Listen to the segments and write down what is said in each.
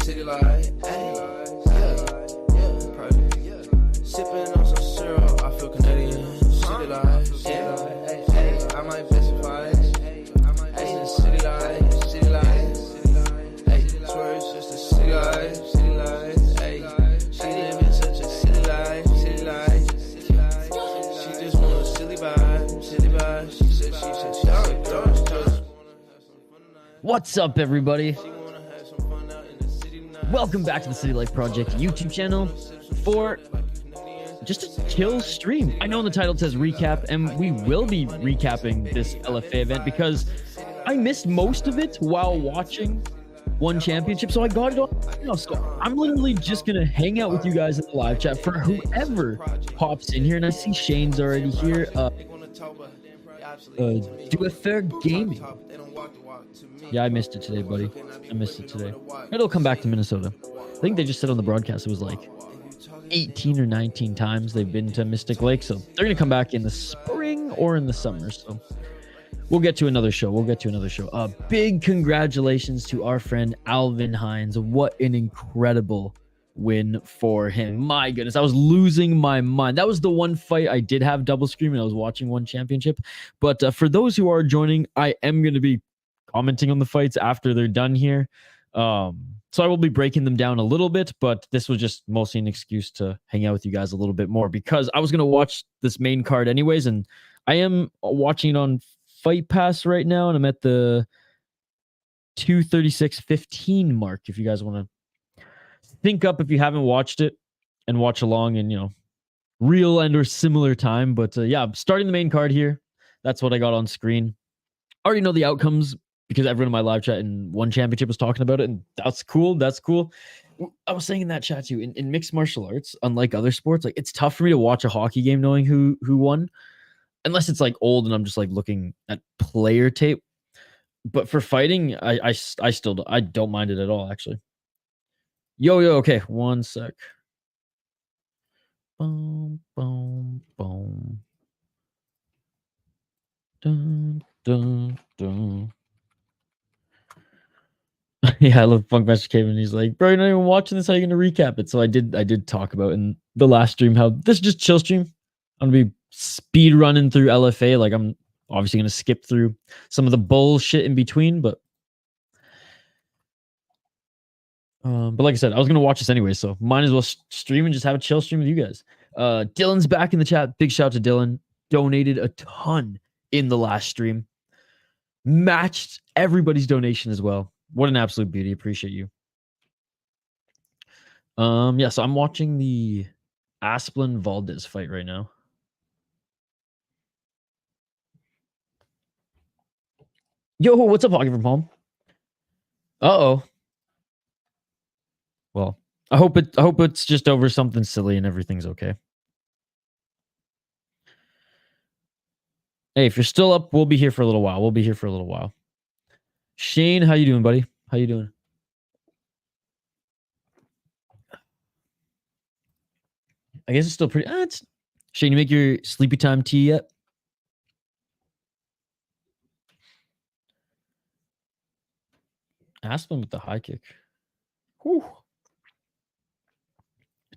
city life. Sipping on some syrup, I feel Canadian. City life, I might specify. City life, city life. Swear it's just a city life, city life. She living such a city life, city life. She just want a silly vibe, silly vibe. She said she What's up, everybody? Welcome back to the City Life Project YouTube channel for just a chill stream. I know the title says recap, and we will be recapping this LFA event because I missed most of it while watching one championship, so I got it on. So I'm literally just gonna hang out with you guys in the live chat for whoever pops in here, and I see Shane's already here. Do a fair gaming. Yeah, I missed it today, buddy. I missed it today. It'll come back to Minnesota. I think they just said on the broadcast it was like 18 or 19 times they've been to Mystic Lake, so they're gonna come back in the spring or in the summer. So we'll get to another show. Big congratulations to our friend Alvin Hines. What an incredible win for him. My goodness, I was losing my mind. That was the one fight I did have double screen when I was watching one championship. But for those who are joining, I am going to be commenting on the fights after they're done here. So I will be breaking them down a little bit, but this was just mostly an excuse to hang out with you guys a little bit more because I was going to watch this main card anyways, and I am watching it on Fight Pass right now, and I'm at the 2:36:15 mark. If you guys want to think up if you haven't watched it and watch along in, real and or similar time. But yeah, starting the main card here. That's what I got on screen. I already know the outcomes because everyone in my live chat in one championship was talking about it, and that's cool. That's cool. I was saying in that chat too, in mixed martial arts, unlike other sports, like it's tough for me to watch a hockey game knowing who won, unless it's like old and I'm just like looking at player tape. But for fighting, I don't mind it at all, actually. Yo, okay, one sec. Boom, boom, boom. Dun, dun, dun. Yeah, I love Funkmaster Kegan. He's like, bro, you're not even watching this. How are you gonna recap it? So I did talk about in the last stream how this is just chill stream. I'm gonna be speed running through LFA. Like I'm obviously gonna skip through some of the bullshit in between, but like I said, I was gonna watch this anyway, so might as well stream and just have a chill stream with you guys. Dylan's back in the chat. Big shout out to Dylan. Donated a ton in the last stream. Matched everybody's donation as well. What an absolute beauty. Appreciate you. Yeah, so I'm watching the Asplund Valdez fight right now. Yo, what's up, Hockey from Home? Uh-oh. Well, I hope it's just over something silly and everything's okay. Hey, if you're still up, we'll be here for a little while. Shane, how you doing, buddy? How you doing? I guess it's still pretty. Shane, you make your sleepy time tea yet? Asplund with the high kick. Whew.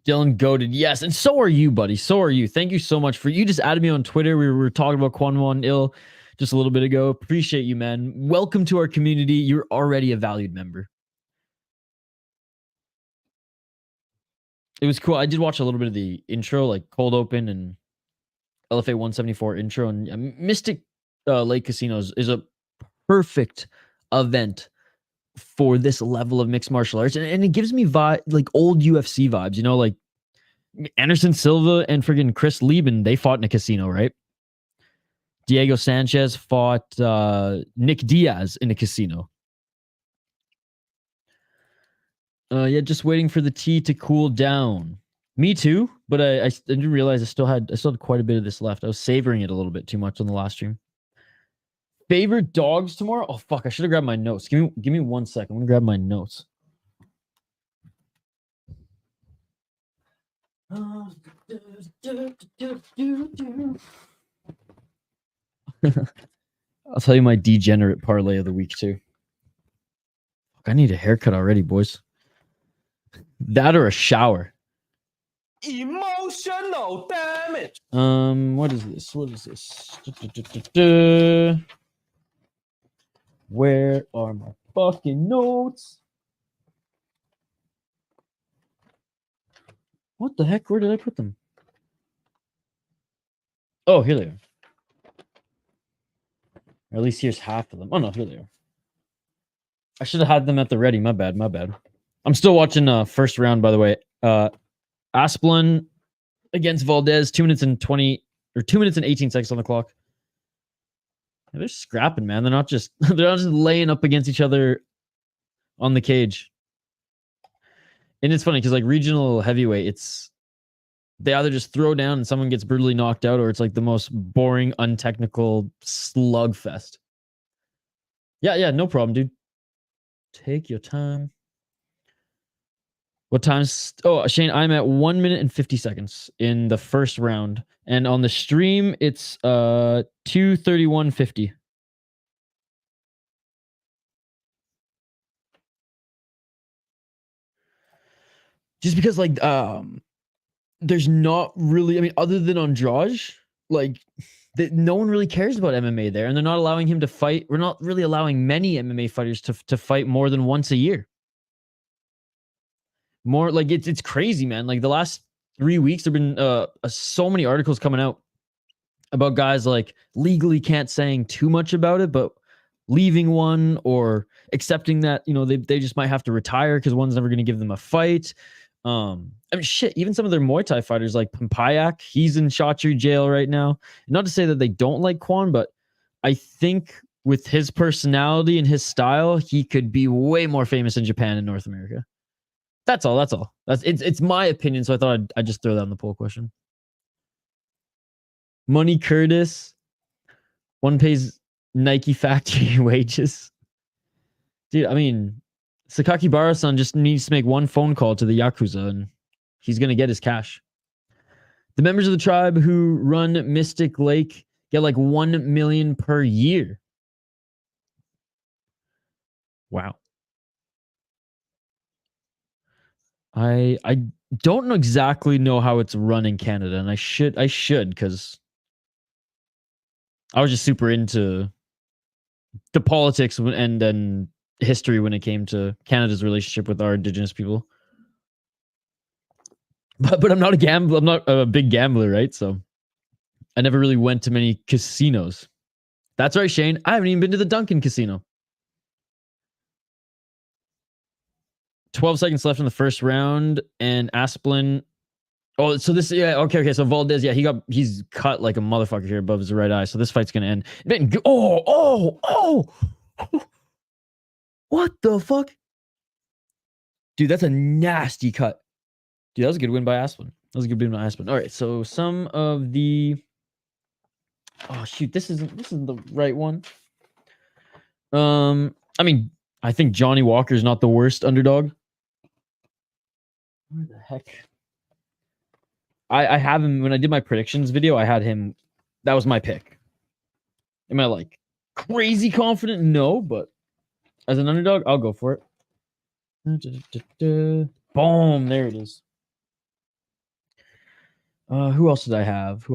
Dylan goated, yes, and so are you, buddy. So are you. Thank you so much for you just added me on Twitter. We were talking about Quang Ill just a little bit ago. Appreciate you, man. Welcome to our community. You're already a valued member. It was cool. I did watch a little bit of the intro, like cold open and LFA 174 intro, and Mystic Lake Casinos is a perfect event for this level of mixed martial arts, and it gives me like old UFC vibes, like Anderson Silva and friggin' Chris Lieben, they fought in a casino, right? Diego Sanchez fought Nick Diaz in a casino. Yeah, just waiting for the tea to cool down. Me too, but I didn't realize I still had quite a bit of this left. I was savoring it a little bit too much on the last stream. Favorite dogs tomorrow? Oh fuck! I should have grabbed my notes. Give me 1 second. I'm gonna grab my notes. I'll tell you my degenerate parlay of the week too. Fuck, I need a haircut already, boys. That or a shower. Emotional damage. What is this? What is this? Where are my fucking notes? What the heck? Where did I put them? Oh, here they are. Or at least here's half of them. Oh no, here they are. I should have had them at the ready. My bad. My bad. I'm still watching first round, by the way. Asplund against Valdez, 2 minutes and 20 or 2 minutes and 18 seconds on the clock. Yeah, they're scrapping, man. They're not just laying up against each other on the cage. And it's funny because like regional heavyweight, they either just throw down and someone gets brutally knocked out, or it's like the most boring, untechnical slugfest. Yeah, no problem, dude. Take your time. What time's... Oh, Shane, I'm at 1 minute and 50 seconds in the first round. And on the stream, it's 2:31:50. Just because, like, there's not really... I mean, other than Andrade, like, no one really cares about MMA there. And they're not allowing him to fight. We're not really allowing many MMA fighters to fight more than once a year. More like it's crazy, man. Like the last 3 weeks, there've been so many articles coming out about guys like legally can't saying too much about it, but leaving one or accepting that, you know, they just might have to retire because one's never going to give them a fight. I mean, shit, even some of their Muay Thai fighters like Pampayak, he's in Shotri jail right now. Not to say that they don't like Quang, but I think with his personality and his style, he could be way more famous in Japan and North America. That's all. It's my opinion, so I thought I'd just throw that on the poll question. Money Curtis. One pays Nike factory wages. Dude, I mean, Sakakibara-san just needs to make one phone call to the Yakuza and he's going to get his cash. The members of the tribe who run Mystic Lake get like 1 million per year. Wow. I don't exactly know how it's run in Canada, and I should because I was just super into the politics and then history when it came to Canada's relationship with our Indigenous people. But I'm not a gambler. I'm not a big gambler, right? So I never really went to many casinos. That's right, Shane. I haven't even been to the Duncan Casino. 12 seconds left in the first round, and Asplund. Oh, so this, yeah, okay. So Valdez, yeah, he's cut like a motherfucker here above his right eye. So this fight's gonna end. Oh! What the fuck, dude? That's a nasty cut, dude. That was a good win by Asplund. All right, so some of the. Oh shoot, this isn't the right one. I mean, I think Johnny Walker's not the worst underdog. Where the heck? I have him when I did my predictions video. I had him. That was my pick. Am I like crazy confident? No, but as an underdog, I'll go for it. Boom! There it is. Who else did I have?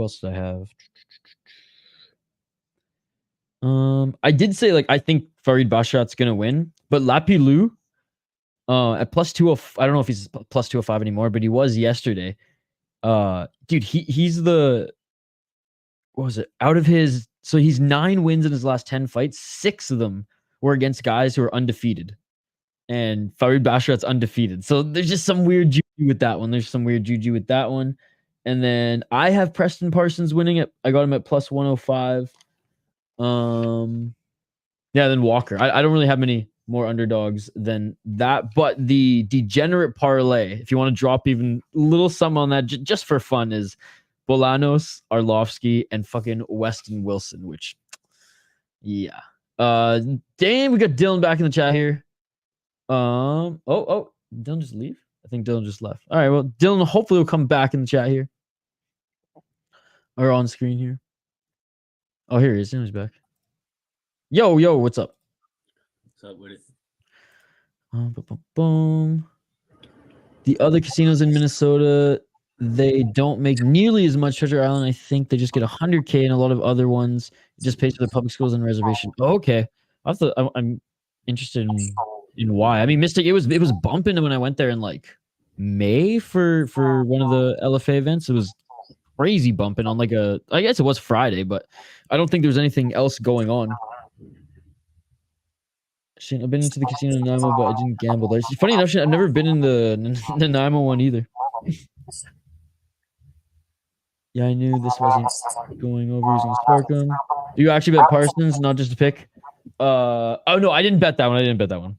I did say like I think Farid Basharat's gonna win, but Lapilou, at plus 205. I don't know if he's plus 205 anymore, but he was yesterday. Dude, he's the, what was it? Out of his, so he's 9 wins in his last 10 fights. 6 of them were against guys who are undefeated, and Farid Basharat's undefeated. So there's just some weird juju with that one. And then I have Preston Parsons winning it. I got him at plus 105. Yeah, then Walker. I don't really have many more underdogs than that, but the degenerate parlay, if you want to drop even a little something on that just for fun, is Bolanos, Arlovsky, and fucking Weston Wilson, which, yeah. Damn, we got Dylan back in the chat here. Oh, Dylan just leave? I think Dylan just left. All right, well, Dylan hopefully will come back in the chat here. Or on screen here. Oh, here he is. He's back. Yo, what's up? What's up with it? Boom. The other casinos in Minnesota, they don't make nearly as much Treasure Island. I think they just get $100K, and a lot of other ones just pays for the public schools and reservation. Oh, okay, I'm interested in why. I mean, Mystic, it was bumping when I went there in like May for one of the LFA events. It was crazy bumping on like I guess it was Friday, but I don't think there was anything else going on. Shane, I've been into the casino in Nanaimo, but I didn't gamble there. Funny enough, Shane, I've never been in the Nanaimo one either. Yeah, I knew this wasn't going over. He's gonna spark him. You actually bet Parsons, not just a pick. Oh no, I didn't bet that one.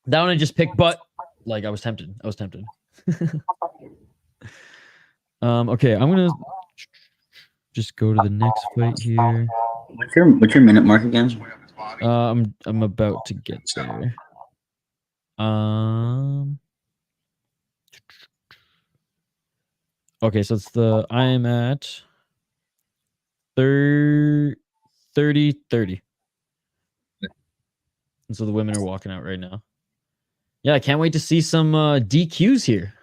That one I just picked, but like I was tempted. Okay, I'm gonna just go to the next fight here. What's your minute mark again? I'm about to get there. Okay, so I am at 30. And so the women are walking out right now. Yeah, I can't wait to see some DQs here.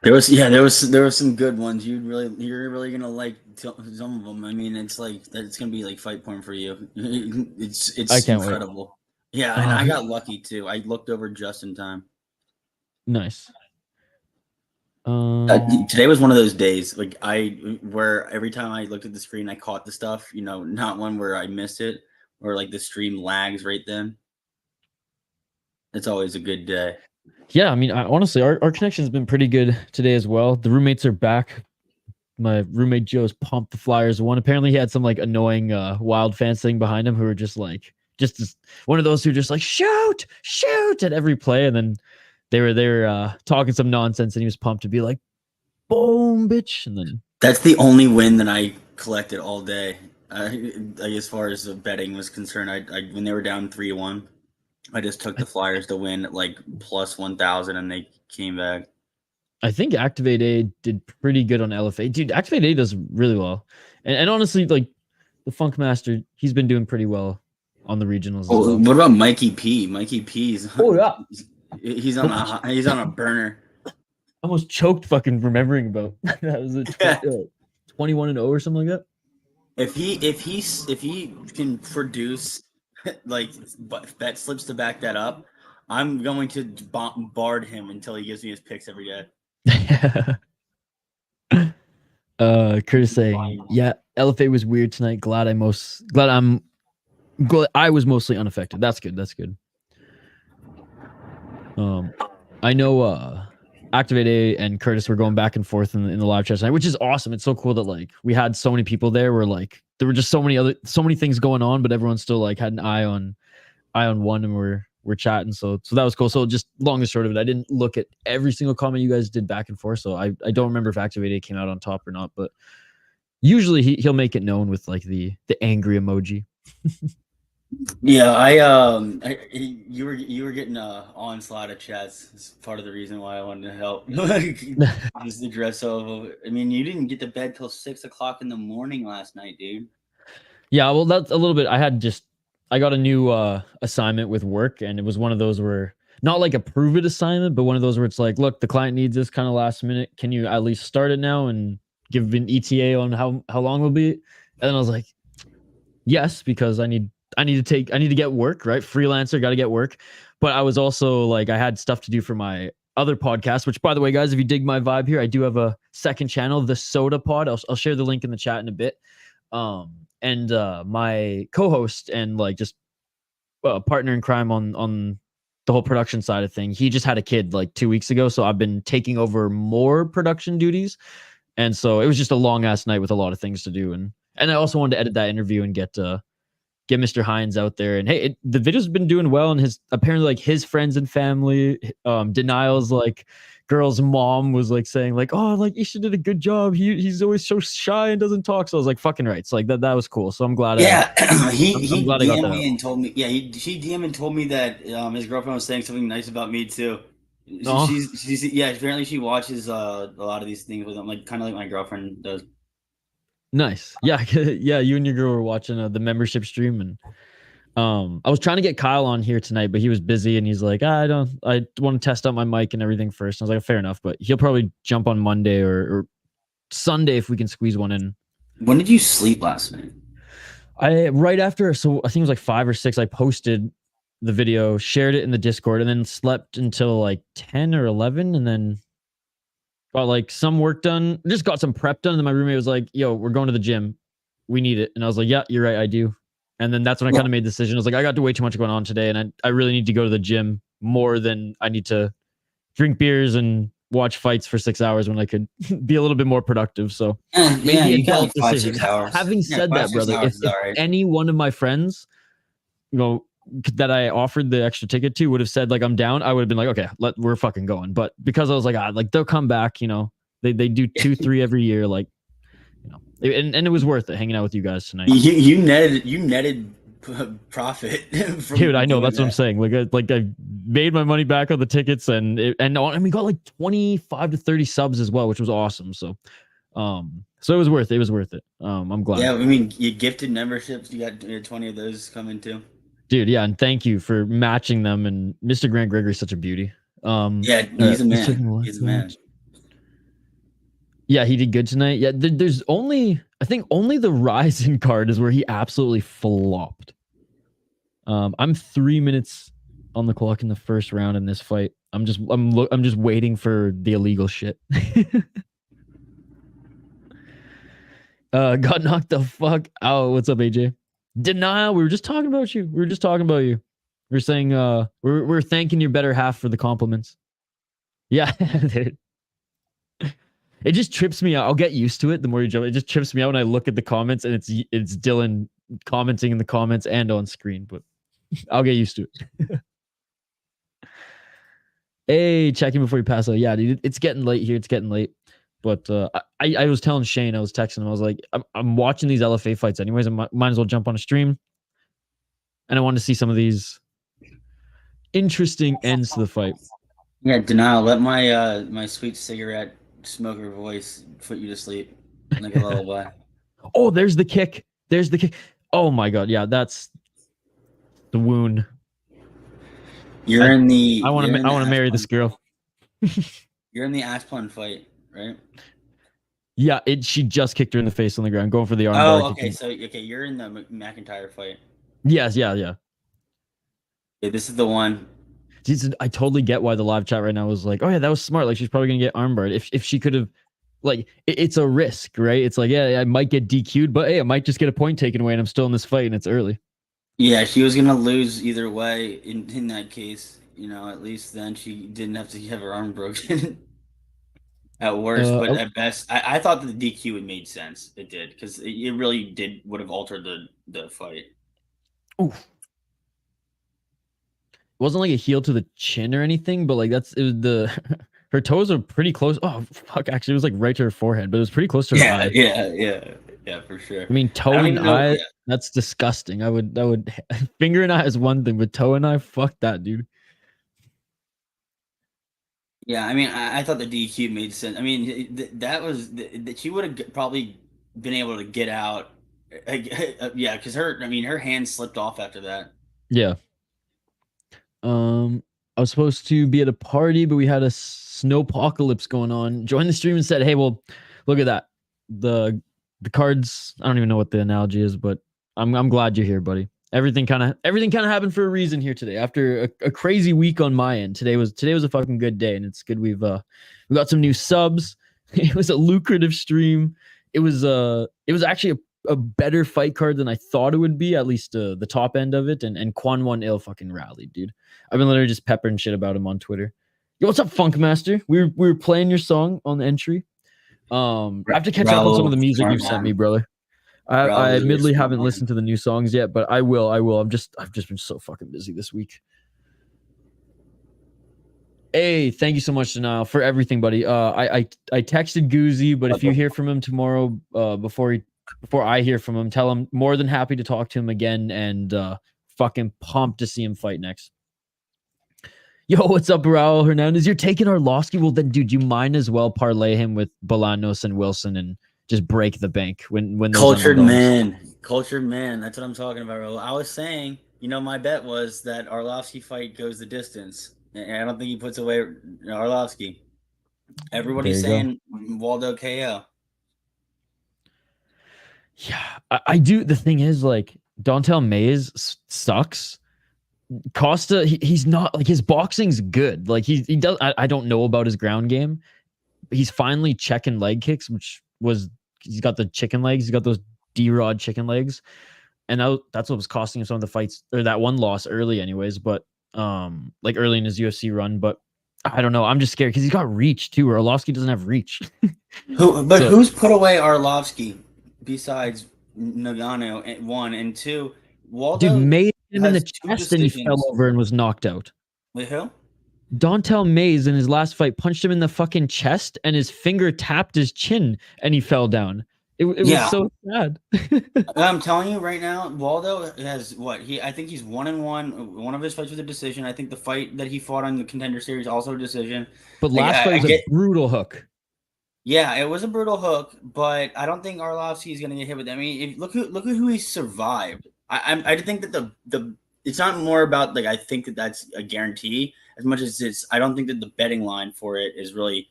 There was some good ones. You're really gonna like some of them. I mean, it's gonna be like fight porn for you. It's incredible. Wait. Yeah, and I got lucky too. I looked over just in time. Nice. Today was one of those days, like where every time I looked at the screen, I caught the stuff. You know, not one where I missed it or like the stream lags right then. It's always a good day. Yeah, I mean, honestly, our connection's been pretty good today as well. The roommates are back. My roommate Joe's pumped the Flyers won. Apparently, he had some like annoying Wild fans sitting behind him who were just like, one of those who just like shoot at every play, and then they were talking some nonsense, and he was pumped to be like, boom, bitch, and then that's the only win that I collected all day. As far as the betting was concerned, I when they were down 3-1. I just took the Flyers to win at like plus 1,000, and they came back. I think Activate A did pretty good on LFA. Dude, Activate A does really well. And honestly, like the Funk Master, he's been doing pretty well on the regionals. Oh, well. What about Mikey P? Mikey P's. Oh yeah, he's on a burner. I almost choked fucking remembering about that was a 21-0 or something like that. If he can produce like bet slips to back that up, I'm going to bard him until he gives me his picks every day. Curtis saying, yeah, LFA was weird tonight. Glad I was mostly unaffected. That's good. I know Activate A and Curtis were going back and forth in the live chat tonight, which is awesome. It's so cool that like we had so many people there where like there were just so many things going on, but everyone still like had an eye on one, and we're chatting. So that was cool. So just long and short of it, I didn't look at every single comment you guys did back and forth. So I don't remember if Activate A came out on top or not, but usually he'll make it known with like the angry emoji. Yeah, you were getting onslaught of chats. It's part of the reason why I wanted to help. Just the dress over. I mean, you didn't get to bed till 6 o'clock in the morning last night, dude. Yeah, well, that's a little bit. I got a new assignment with work, and it was one of those where not like a prove it assignment, but one of those where it's like, look, the client needs this kind of last minute. Can you at least start it now and give an ETA on how long it'll be? And then I was like, yes, because I need to get work, right? Freelancer, got to get work. But I was also like, I had stuff to do for my other podcast, which by the way, guys, if you dig my vibe here, I do have a second channel, the Soda Pod. I'll share the link in the chat in a bit. And my co-host and like just partner in crime on the whole production side of thing, he just had a kid like 2 weeks ago. So I've been taking over more production duties. And so it was just a long ass night with a lot of things to do. And I also wanted to edit that interview and get Mr. Hines out there. And hey, the video's been doing well, and apparently like his friends and family, Denial's like girl's mom was like saying like, oh, like Isha did a good job. He's always so shy and doesn't talk. So I was like, fucking right. So like that was cool. So I'm glad. Yeah, he DM'd me and told me. Yeah, she DM'd and told me that his girlfriend was saying something nice about me too. She's apparently she watches a lot of these things with him, like kind of like my girlfriend does. Nice. Yeah. You and your girl were watching the membership stream, and I was trying to get Kyle on here tonight, but he was busy and he's like, I want to test out my mic and everything first. And I was like, fair enough, but he'll probably jump on Monday or Sunday if we can squeeze one in. When did you sleep last night? Right after, so I think it was like 5 or 6, I posted the video, shared it in the Discord, and then slept until like 10 or 11, and then got like some work done, just got some prep done, and then my roommate was like, yo, we're going to the gym. We need it. And I was like, yeah, you're right, I do. And then that's when I kind of made the decision. I was like, I got way too much going on today, and I really need to go to the gym more than I need to drink beers and watch fights for 6 hours when I could be a little bit more productive. So yeah, you got like 5, 6 hours. Having said that, brother, if any one of my friends, that I offered the extra ticket to would have said like I'm down, I would have been like, okay, we're fucking going. But because I was like, they'll come back, they do 2-3 every year, like, and it was worth it hanging out with you guys tonight. You netted profit, dude. I know, that's what I'm saying. Like I made my money back on the tickets, and we got like 25 to 30 subs as well, which was awesome. So it was worth it. I'm glad. Yeah, I mean, you gifted memberships. You got 20 of those coming too. Dude, yeah, and thank you for matching them. And Mr. Grant Gregory's such a beauty. Yeah, he's a man. He's a man. Yeah, he did good tonight. Yeah, there's only the Ryzen card is where he absolutely flopped. I'm 3 minutes on the clock in the first round in this fight. I'm just waiting for the illegal shit. Got knocked the fuck out. What's up, AJ? Denial. We were just talking about you. We were saying we're thanking your better half for the compliments. Yeah, dude. It just trips me out. I'll get used to it the more you jump. It just trips me out when I look at the comments and it's Dylan commenting in the comments and on screen, but I'll get used to it. Hey, checking before you pass out. Yeah, dude, it's getting late here. It's getting late. But I was telling Shane, I was texting him, I was like, I'm watching these LFA fights anyways. I might as well jump on a stream. And I want to see some of these interesting ends to the fight. Yeah, Denial, let my sweet cigarette smoker voice put you to sleep like a lullaby. Oh, there's the kick. Oh my god, yeah, that's the wound. You're in the. I want to marry this girl. You're in the Asplund fight, right? Yeah, she just kicked her in the face on the ground, going for the arm. Oh, okay. So you're in the McIntyre fight. Yes, yeah. Yeah, this is the one. Jesus, I totally get why the live chat right now was like, oh yeah, that was smart. Like she's probably gonna get armbarred. If she could have, like, it's a risk, right? It's like, yeah, I might get DQ'd, but hey, I might just get a point taken away, and I'm still in this fight, and it's early. Yeah, she was gonna lose either way. In that case, at least then she didn't have to have her arm broken. At worst, but at best, I thought that the DQ would made sense. It did, because it really would have altered the fight. Oof. It wasn't like a heel to the chin or anything, but like her toes are pretty close. Oh fuck! Actually, it was like right to her forehead, but it was pretty close to her eye. Yeah, for sure. I mean, toe and eye, that's disgusting. I would finger and eye is one thing, but toe and eye, fuck that, dude. Yeah, I mean, I thought the DQ made sense. I mean, that was that she would have probably been able to get out. Yeah, because her hand slipped off after that. Yeah. I was supposed to be at a party, but we had a snowpocalypse going on. Joined the stream and said, hey, well, look at that. The cards, I don't even know what the analogy is, but I'm glad you're here, buddy. Everything kind of happened for a reason here today. After a crazy week on my end, today was a fucking good day, and it's good we got some new subs. It was a lucrative stream. It was actually a better fight card than I thought it would be, at least the top end of it. And Quang won ill fucking rallied, dude. I've been literally just peppering shit about him on Twitter. Yo, what's up, Funkmaster? We were playing your song on the entry. I have to catch up on some of the music you've sent me, brother. I admittedly haven't listened to the new songs yet, but I will. I've just been so fucking busy this week. Hey, thank you so much, Denial, for everything, buddy. I texted Goozy, but if you hear from him tomorrow, before I hear from him, tell him more than happy to talk to him again, and fucking pumped to see him fight next. Yo, what's up, Raul Hernandez? You're taking Arlovsky? Well, then, dude, you might as well parlay him with Bolanos and Wilson and just break the bank when cultured man. That's what I'm talking about, Raul. I was saying You know, my bet was that Arlovsky fight goes the distance. And I don't think he puts away Arlovsky. Everybody's saying Waldo KO. Yeah, I do. The thing is, like, Dontel Mays sucks. Costa, he's not like, his boxing's good. Like he does. I don't know about his ground game. He's finally checking leg kicks, which was, he's got the chicken legs. He's got those D-Rod chicken legs, and that's what was costing him some of the fights, or that one loss early, anyways. But like early in his UFC run. But I don't know. I'm just scared because he's got reach too. Arlovsky doesn't have reach. Who's put away Arlovsky besides Nagano? 1 and 2. Waldo dude made him in the chest and he fell over and was knocked out. Wait, who? Dontel Mays in his last fight punched him in the fucking chest and his finger tapped his chin and he fell down. It was so sad. I'm telling you right now, Waldo has what? I think he's 1-1. One of his fights was a decision. I think the fight that he fought on the Contender Series also a decision. But last fight was a brutal hook. Yeah, it was a brutal hook, but I don't think Arlovsky is going to get hit with that. I mean, look at who he survived. I think that the it's not more about like I think that that's a guarantee as much as it's. I don't think that the betting line for it is really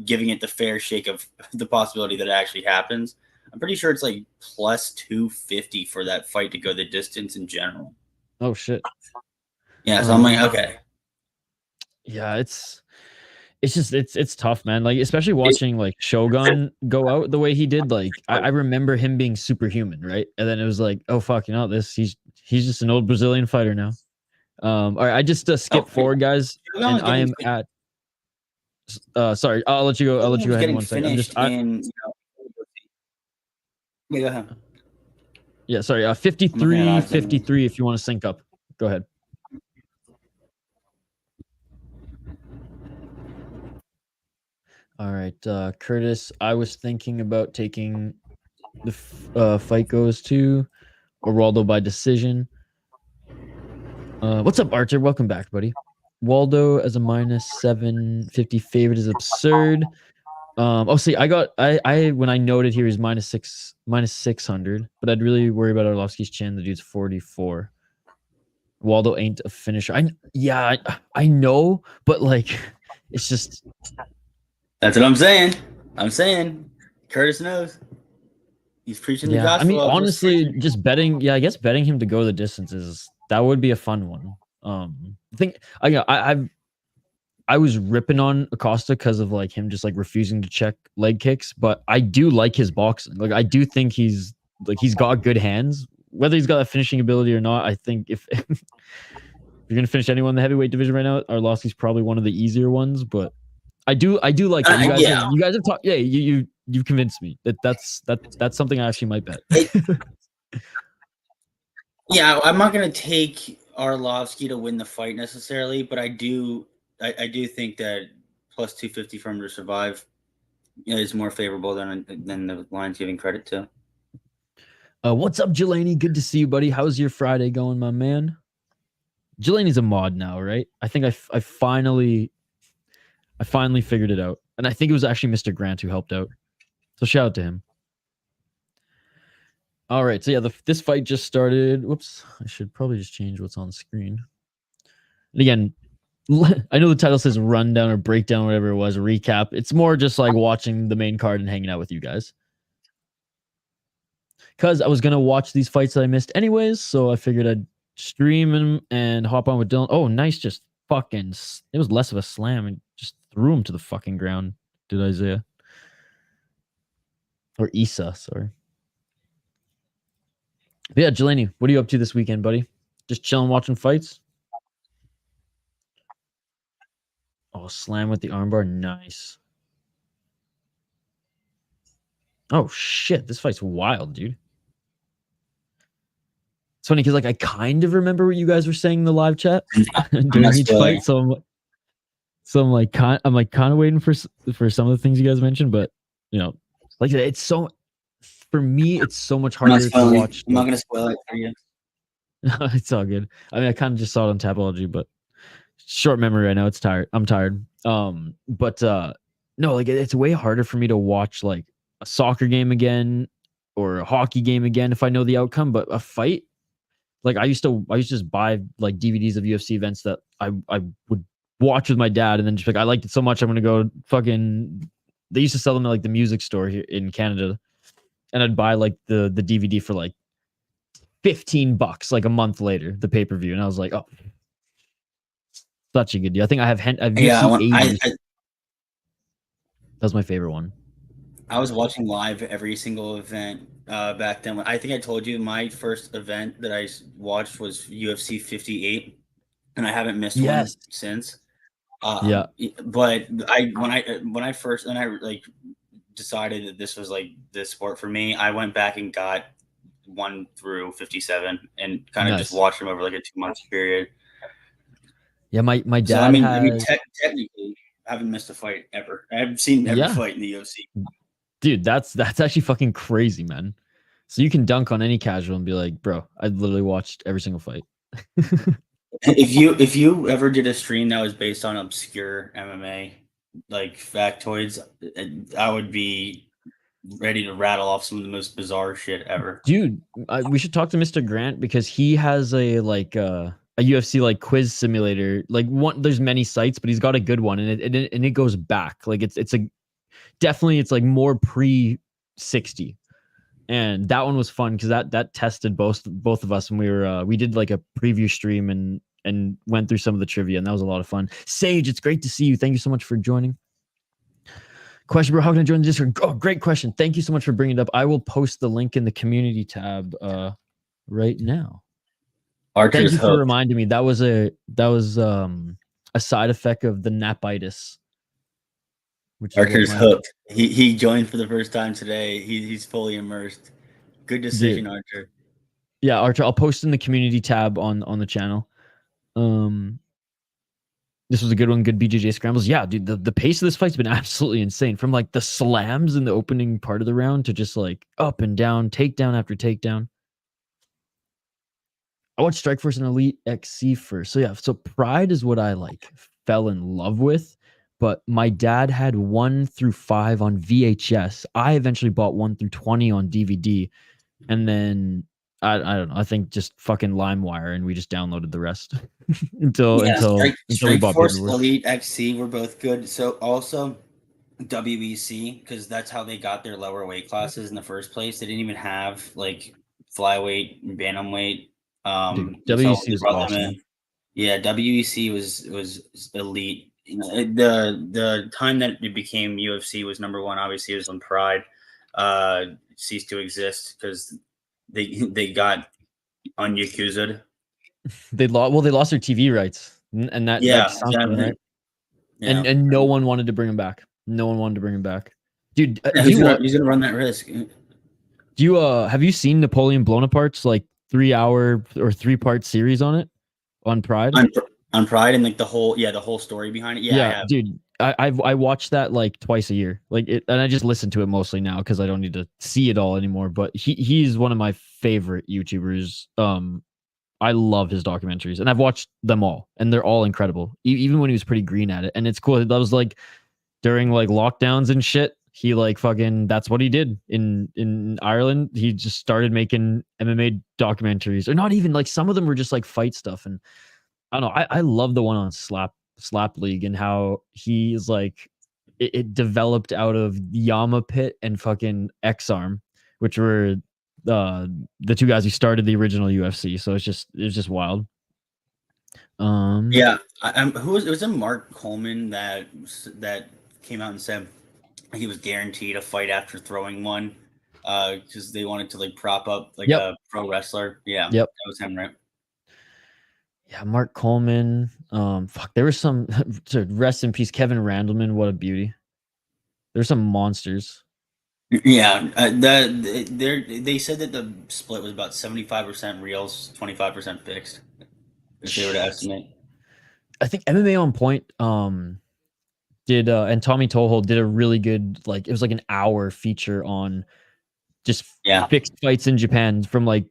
giving it the fair shake of the possibility that it actually happens. I'm pretty sure it's like plus 250 for that fight to go the distance in general. Oh shit. Yeah, so I'm like, okay. Yeah, it's tough, man. Like, especially watching like Shogun go out the way he did. Like, I remember him being superhuman, right? And then it was like, oh fuck, you know this. He's just an old Brazilian fighter now. All right, I just skip forward, guys, and I am at. Sorry, I'll let you go. I'll let you go ahead in 1 second. I'm just. Yeah, go ahead. Yeah, sorry. 53 if you want to sync up. Go ahead. All right, Curtis, I was thinking about taking the fight goes to Waldo by decision. What's up, Archer? Welcome back, buddy. Waldo as a minus 750 favorite is absurd. Oh, see, I when I noted here he's minus 600, but I'd really worry about Arlovsky's chin. The dude's 44. Waldo ain't a finisher. I know, but like, it's just. That's what I'm saying. Curtis knows. He's preaching the gospel. I mean, honestly, just betting. Yeah, I guess betting him to go the distance that would be a fun one. I think I was ripping on Acosta because of like him just like refusing to check leg kicks, but I do like his boxing. Like, I do think he's got good hands. Whether he's got a finishing ability or not, I think if you're gonna finish anyone in the heavyweight division right now, Arlovsky's probably one of the easier ones, but. I do like it. You guys have talked. Yeah, you've convinced me that's something I actually might bet. Yeah, I'm not gonna take Arlovsky to win the fight necessarily, but I do think that plus 250 for him to survive is more favorable than the line's giving credit to. What's up, Jelani? Good to see you, buddy. How's your Friday going, my man? Jelani's a mod now, right? I think I finally figured it out. And I think it was actually Mr. Grant who helped out. So shout out to him. All right. So yeah, this fight just started. Whoops. I should probably just change what's on screen. And again, I know the title says rundown or breakdown, whatever it was, recap. It's more just like watching the main card and hanging out with you guys. Because I was going to watch these fights that I missed anyways. So I figured I'd stream them and hop on with Dylan. Oh, nice. Just fucking. It was less of a slam and just threw him to the fucking ground. Did Isaiah? Or Isah, sorry. But yeah, Jelani, what are you up to this weekend, buddy? Just chilling, watching fights? Oh, slam with the armbar. Nice. Oh, shit. This fight's wild, dude. It's funny because, like, I kind of remember what you guys were saying in the live chat during each fight. So I'm like kind of waiting for some of the things you guys mentioned, but you know, like it's so for me, it's so much harder to watch. I'm not gonna spoil it for you. It's all good. I mean, I kind of just saw it on Tapology, but short memory right now. It's tired. I'm tired. But no, like it's way harder for me to watch like a soccer game again or a hockey game again if I know the outcome. But a fight, Like I used to just buy like DVDs of UFC events that I would watch with my dad, and then just like I liked it so much I'm gonna go fucking. They used to sell them at like the music store here in Canada, and I'd buy like the DVD for like $15 like a month later, the pay-per-view, and I was like, oh, such a good deal. I think I have UFC 80. That's my favorite one. I was watching live every single event back then. I think I told you my first event that I watched was UFC 58, and I haven't missed one since. Yeah, but when I first like decided that this was like this sport for me, I went back and got 1 through 57 and kind of just watched them over like a 2-month period. Yeah, my dad. So, I mean, technically, I haven't missed a fight ever. I've seen every fight in the UFC. Dude, that's actually fucking crazy, man. So you can dunk on any casual and be like, bro, I literally watched every single fight. If you ever did a stream that was based on obscure MMA like factoids, I would be ready to rattle off some of the most bizarre shit ever. Dude, we should talk to Mr. Grant because he has a UFC like quiz simulator. Like there's many sites, but he's got a good one, and it goes back. Like it's like more pre-60. And that one was fun because that tested both of us when we did like a preview stream and went through some of the trivia, and that was a lot of fun. Sage, it's great to see you. Thank you so much for joining. Question, bro, how can I join the Discord? Oh, great question. Thank you so much for bringing it up. I will post the link in the community tab right now. Thank you for reminding me. That was a side effect of the napitis. Archer's hooked. He joined for the first time today. He's fully immersed. Good decision, dude. Archer. Yeah, Archer. I'll post in the community tab on the channel. This was a good one. Good BJJ scrambles. Yeah, dude. The pace of this fight's been absolutely insane. From like the slams in the opening part of the round to just like up and down, takedown after takedown. I watched Strikeforce and Elite XC first. So yeah, so Pride is what I like fell in love with. But my dad had 1 through 5 on VHS. I eventually bought 1 through 20 on DVD. And then, I don't know, I think just fucking LimeWire, and we just downloaded the rest until we bought Strikeforce, Elite, XC were both good. So also WEC, because that's how they got their lower weight classes in the first place. They didn't even have like flyweight and bantamweight. WEC was awesome. Yeah, WEC was elite. You know, the time that it became UFC was number one. Obviously, it was when Pride ceased to exist because they got un-Yakuza'd. They lost their TV rights, and that exactly. Right? Yeah. And no one wanted to bring him back. No one wanted to bring him back, dude. He's gonna run that risk. Do you have you seen Napoleon Blown Apart's like 3-hour or 3-part series on it on Pride? On Pride and like the whole story behind it. Yeah, dude. I watch that like twice a year, like it, and I just listen to it mostly now because I don't need to see it all anymore. But he's one of my favorite YouTubers. I love his documentaries, and I've watched them all, and they're all incredible. Even when he was pretty green at it, and it's cool. That was like during like lockdowns and shit. He like fucking that's what he did in Ireland. He just started making MMA documentaries, or not even like some of them were just like fight stuff. And I don't know. I love the one on Slap League and how he is like it developed out of Yama Pit and fucking X-Arm, which were the two guys who started the original UFC. So it was just wild. Yeah, it was a Mark Coleman that came out and said he was guaranteed a fight after throwing one because they wanted to like prop up like a pro wrestler. Yeah, that was him, right? Yeah, Mark Coleman. There was some. Rest in peace, Kevin Randleman. What a beauty. There's some monsters. Yeah, they said that the split was about 75% reals, 25% fixed. If they were to estimate, I think MMA on Point did and Tommy Toho did a really good it was like an hour feature on just fixed fights in Japan from like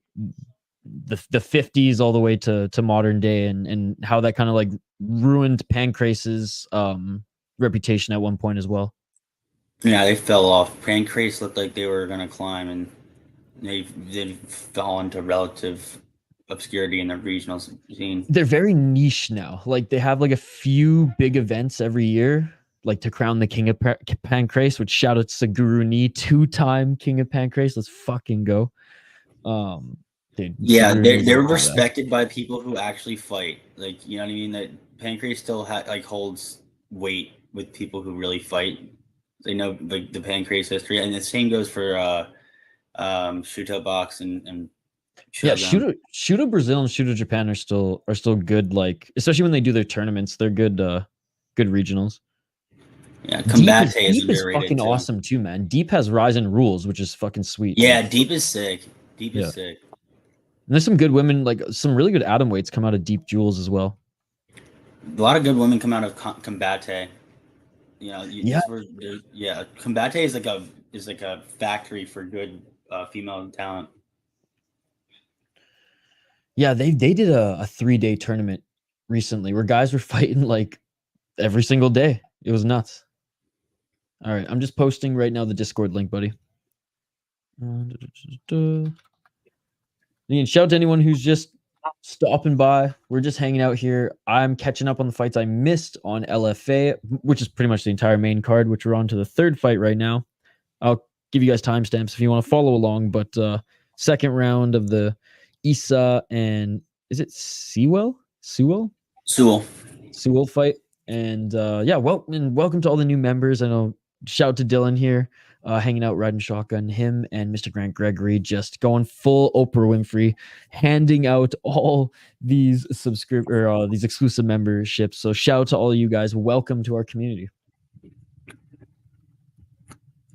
the 50s all the way to modern day and how that kind of like ruined Pancrase's reputation at one point as well. Yeah, they fell off. Pancrase looked like they were gonna climb, and they fell into relative obscurity in the regional scene. They're very niche now. Like they have like a few big events every year, like to crown the king of Pancrase, which shout out to Guru Knee, 2-time king of Pancrase. Let's fucking go. Dude, yeah, they're respected by people who actually fight. Like, you know what I mean? That Pancrase still like holds weight with people who really fight. They know like the Pancrase history, and the same goes for Shuto Box and yeah, Shuto Brazil and Shuto Japan are still good. Like especially when they do their tournaments, they're good regionals. Yeah, Combate Deep is fucking too. Awesome too, man. Deep has Rise and Rules, which is fucking sweet. Yeah, Deep is sick. Deep is sick. And there's some good women, like some really good atom weights come out of Deep Jewels as well. A lot of good women come out of Combate. You know, Combate is like a factory for good female talent. Yeah, they did a 3-day tournament recently where guys were fighting like every single day. It was nuts. All right, I'm just posting right now the Discord link, buddy. And shout out to anyone who's just stopping by. We're just hanging out here. I'm catching up on the fights I missed on LFA, which is pretty much the entire main card, which we're on to the third fight right now. I'll give you guys timestamps if you want to follow along, but second round of the Isah and is it Sewell fight. And welcome to all the new members. I know, shout out to Dylan here, hanging out, riding shotgun. Him and Mr. Grant Gregory just going full Oprah Winfrey, handing out all these these exclusive memberships. So shout out to all of you guys. Welcome to our community.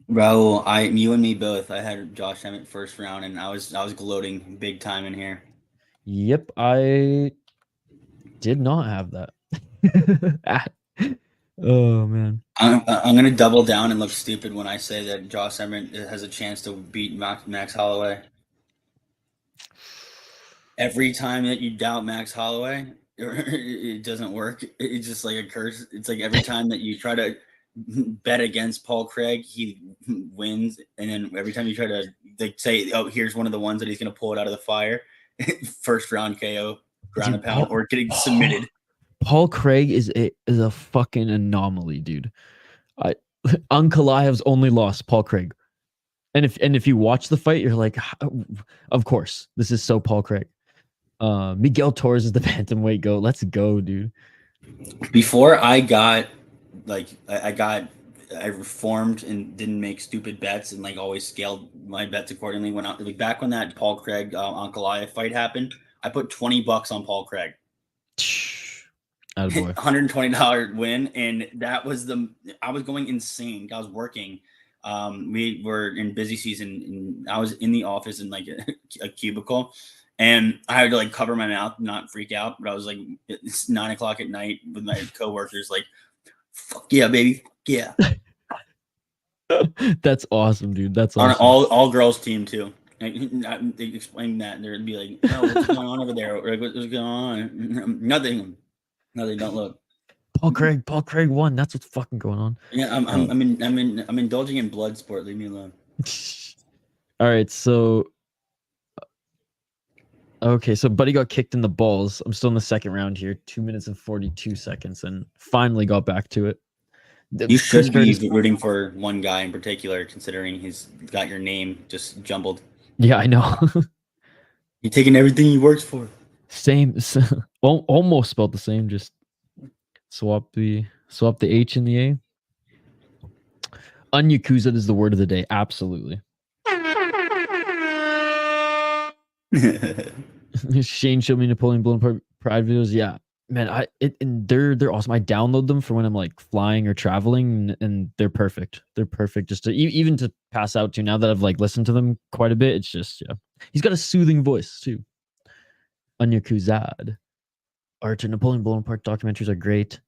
Raul, you and me both. I had Josh Emmett first round, and I was gloating big time in here. Yep, I did not have that. Oh man, I'm gonna double down and look stupid when I say that Josh Emmett has a chance to beat Max Holloway. Every time that you doubt Max Holloway, it doesn't work. It's just like a curse. It's like every time that you try to bet against Paul Craig, he wins, and then every time you try to say, "Oh, here's one of the ones that he's gonna pull it out of the fire," first round KO, ground and pound, or getting submitted. Paul Craig is a fucking anomaly, dude. Ankalaev's only lost Paul Craig, and if you watch the fight, you're like, of course, this is so Paul Craig. Miguel Torres is the bantamweight goat. Let's go, dude. Before I got I reformed and didn't make stupid bets and like always scaled my bets accordingly. When back when that Paul Craig Ankalaev fight happened, I put $20 on Paul Craig. $120 win, and that was I was going insane. I was working. We were in busy season, and I was in the office in like a cubicle, and I had to like cover my mouth, not freak out. But I was like, it's 9:00 at night with my coworkers, like, "Fuck yeah, baby, yeah." That's awesome, dude. That's awesome. On all girls team too. They explained that, and they'd be like, "Oh, what's going on over there? Or, what's going on?" Nothing. No, they don't look. Paul Craig won. That's what's fucking going on. Yeah, I'm indulging in blood sport. Leave me alone. All right, so Buddy got kicked in the balls. I'm still in the second round here. 2 minutes and 42 seconds, and finally got back to it. You should be rooting for one guy in particular, considering he's got your name just jumbled. Yeah, I know. You're taking everything he works for. Same, almost spelled the same. Just swap the H and the A. Unyakuza is the word of the day. Absolutely. Shane showed me Napoleon Blown Pride videos. Yeah, man, they're awesome. I download them for when I'm like flying or traveling, and they're perfect. They're perfect just to even to pass out to. Now that I've like listened to them quite a bit, it's just he's got a soothing voice too. Unyakuzad. Archer Napoleon Bonaparte documentaries are great.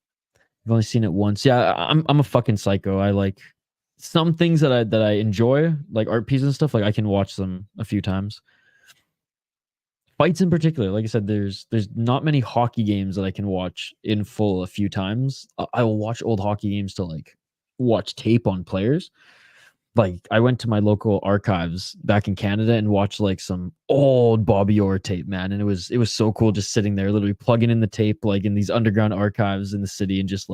I've only seen it once. Yeah, I'm a fucking psycho. I like some things that I enjoy, like art pieces and stuff. Like I can watch them a few times. Fights in particular, like I said, there's not many hockey games that I can watch in full a few times. I will watch old hockey games to like watch tape on players. like I went to my local archives back in Canada and watched like some old Bobby Orr tape, man. And it was so cool just sitting there, literally plugging in the tape, like in these underground archives in the city, and just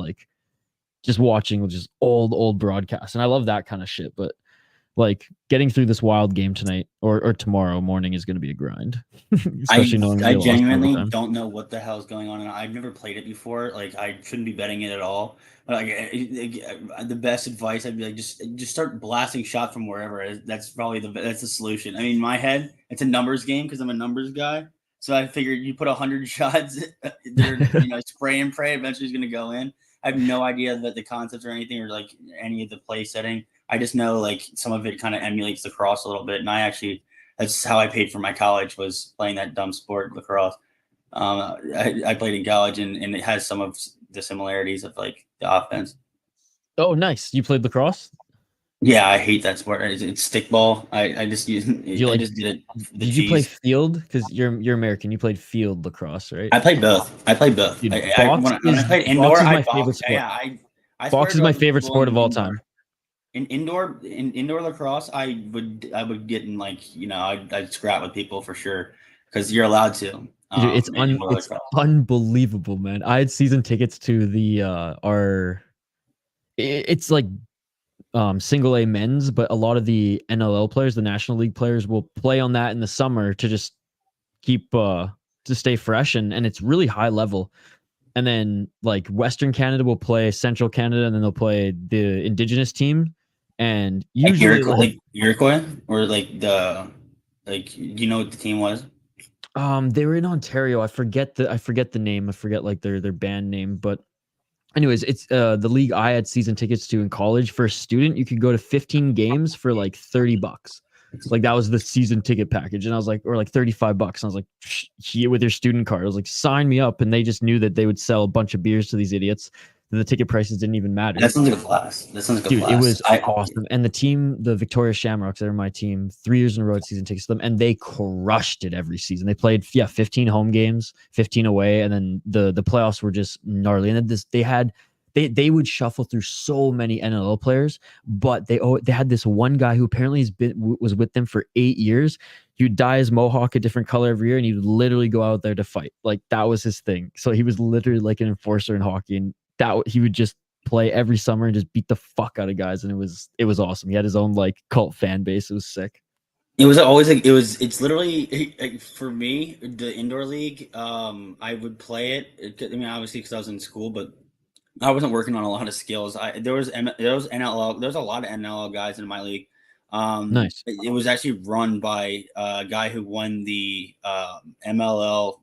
watching just old broadcasts. And I love that kind of shit. But like getting through this wild game tonight or tomorrow morning is going to be a grind. Especially knowing I genuinely don't know what the hell is going on, and I've never played it before. Like I shouldn't be betting it at all. But like the best advice, I'd be like just start blasting shots from wherever. That's probably that's the solution. I mean, in my head, it's a numbers game because I'm a numbers guy. So I figured you put 100 shots, they're spray and pray. Eventually, is going to go in. I have no idea that the concepts or anything or like any of the play setting. I just know like some of it kind of emulates lacrosse a little bit. And that's how I paid for my college, was playing that dumb sport, lacrosse. I played in college and it has some of the similarities of like the offense. Oh, nice. You played lacrosse? Yeah, I hate that sport. It's stickball. I just use it. I just did it. Did you play field? Because you're American. You played field lacrosse, right? I played both. Dude, when I played indoor, I boxed. Box is my favorite sport of all time. In indoor lacrosse, I would get in like I'd scrap with people for sure because you're allowed to. Dude, it's unbelievable, man. I had season tickets to the it's like single A men's, but a lot of the NLL players, the National League players, will play on that in the summer to just keep to stay fresh, and it's really high level. And then like Western Canada will play Central Canada, and then they'll play the Indigenous team. And usually like Iroquois or like do you know what the team was? They were in Ontario. I forget the name. I forget like their band name. But anyways, it's the league I had season tickets to in college. For a student, you could go to 15 games for like $30. Like that was the season ticket package. And I was like, or like $35. And I was like, here with your student card. I was like, sign me up. And they just knew that they would sell a bunch of beers to these idiots. The ticket prices didn't even matter. That sounds like a blast. Dude, it was awesome. And the team, the Victoria Shamrocks, they're my team, 3 years in a row season tickets to them, and they crushed it every season. They played 15 home games, 15 away, and then the playoffs were just gnarly. And then they would shuffle through so many NLL players, but they had this one guy who apparently was with them for 8 years. He would dye his mohawk a different color every year, and he would literally go out there to fight. Like that was his thing. So he was literally like an enforcer in hockey, and that he would just play every summer and just beat the fuck out of guys, and it was awesome. He had his own like cult fan base. It was sick. It was always like it's literally for me the indoor league. I would play it. I mean, obviously because I was in school, but I wasn't working on a lot of skills. There was NLL. There's a lot of NLL guys in my league. Nice. It was actually run by a guy who won the MLL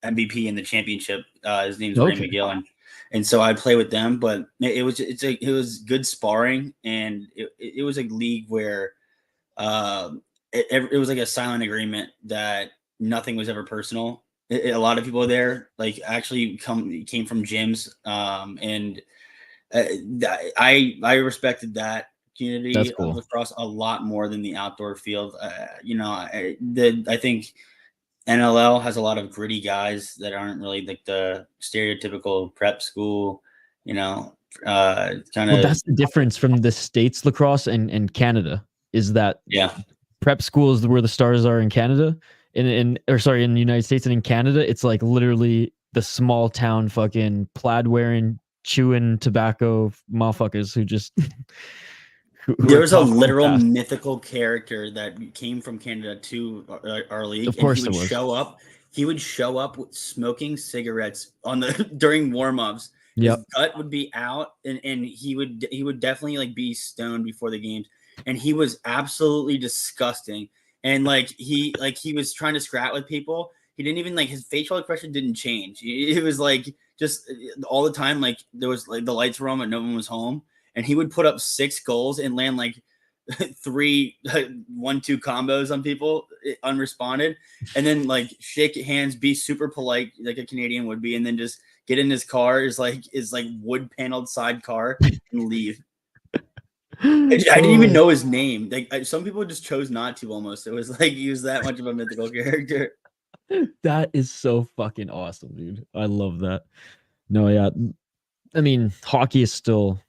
MVP in the championship. His name's Ray McGill, and so I play with them. But it was good sparring, and it was a league where it was like a silent agreement that nothing was ever personal. A lot of people there like actually came from gyms, and I respected that community. That's cool. Across a lot more than the outdoor field. I think NLL has a lot of gritty guys that aren't really like the stereotypical prep school, kind of. Well, that's the difference from the States lacrosse and Canada is that prep schools where the stars are in Canada, in the United States, and in Canada, it's like literally the small town fucking plaid wearing, chewing tobacco motherfuckers who just. There was a literal mythical character that came from Canada to our league. Of course, and he would show up with smoking cigarettes during warm-ups. His gut would be out, and he would definitely like be stoned before the games. And he was absolutely disgusting. And like he was trying to scrap with people. He didn't even like his facial expression didn't change. It was like just all the time. Like there was like the lights were on, but no one was home. And he would put up 6 goals and land like 3 1-2 combos on people unresponded, and then like shake hands, be super polite like a Canadian would be, and then just get in his car, is like wood paneled sidecar, and leave. I didn't even know his name. Like some people just chose not to. Almost, it was like he was that much of a mythical character. That is so fucking awesome, dude. I love that. No, yeah. I mean, hockey is still.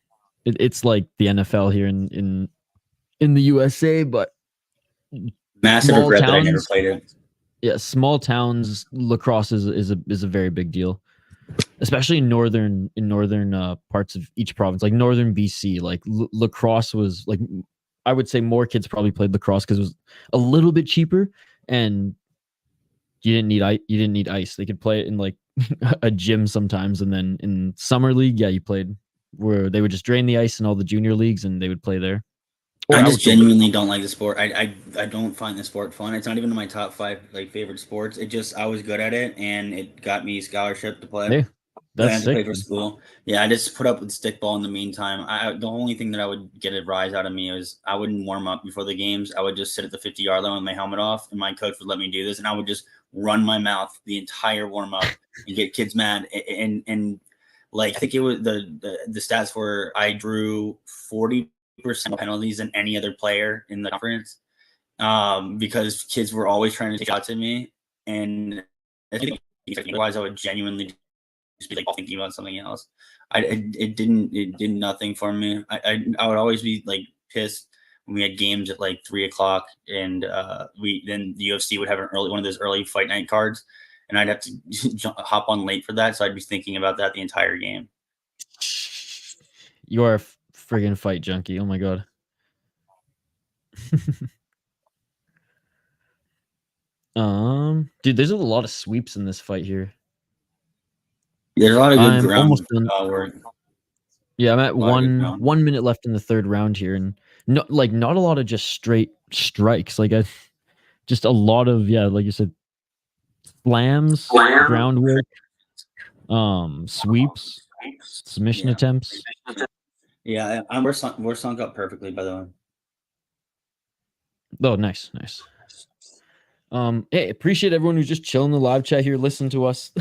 It's like the NFL here in in the USA, but massive regret that I never played it. Yeah, small towns lacrosse is a very big deal, especially in northern parts of each province, like northern BC. Like lacrosse was like, I would say more kids probably played lacrosse because it was a little bit cheaper, and you didn't need ice. They could play it in like a gym sometimes, and then in summer league, yeah, you played where they would just drain the ice in all the junior leagues, and they would play there. I just genuinely don't like the sport. I don't find the sport fun. It's not even in my top 5 like favorite sports. It just, I was good at it, and it got me scholarship to play. Yeah, that's sick. To play for school. Yeah, I just put up with stickball in the meantime. The only thing that I would get a rise out of me is I wouldn't warm up before the games. I would just sit at the 50-yard line with my helmet off, and my coach would let me do this, and I would just run my mouth the entire warm up and get kids mad. And like, I think it was the stats were I drew 40% penalties than any other player in the conference, because kids were always trying to take shots at me, and I think otherwise I would genuinely just be like thinking about something else. It did nothing for me. I would always be like pissed when we had games at like 3:00, and then the UFC would have one of those early fight night cards, and I'd have to hop on late for that, so I'd be thinking about that the entire game. You are a friggin' fight junkie. Oh my god. Dude, there's a lot of sweeps in this fight here. There's a lot of good ground work. Yeah, I'm at 1 minute left in the 3rd round here, and not a lot of just straight strikes. Like just a lot of, yeah, like you said, slams, groundwork, sweeps, submission attempts. Yeah, we're sunk up perfectly, by the way. Oh, nice. Hey, appreciate everyone who's just chilling in the live chat here, listen to us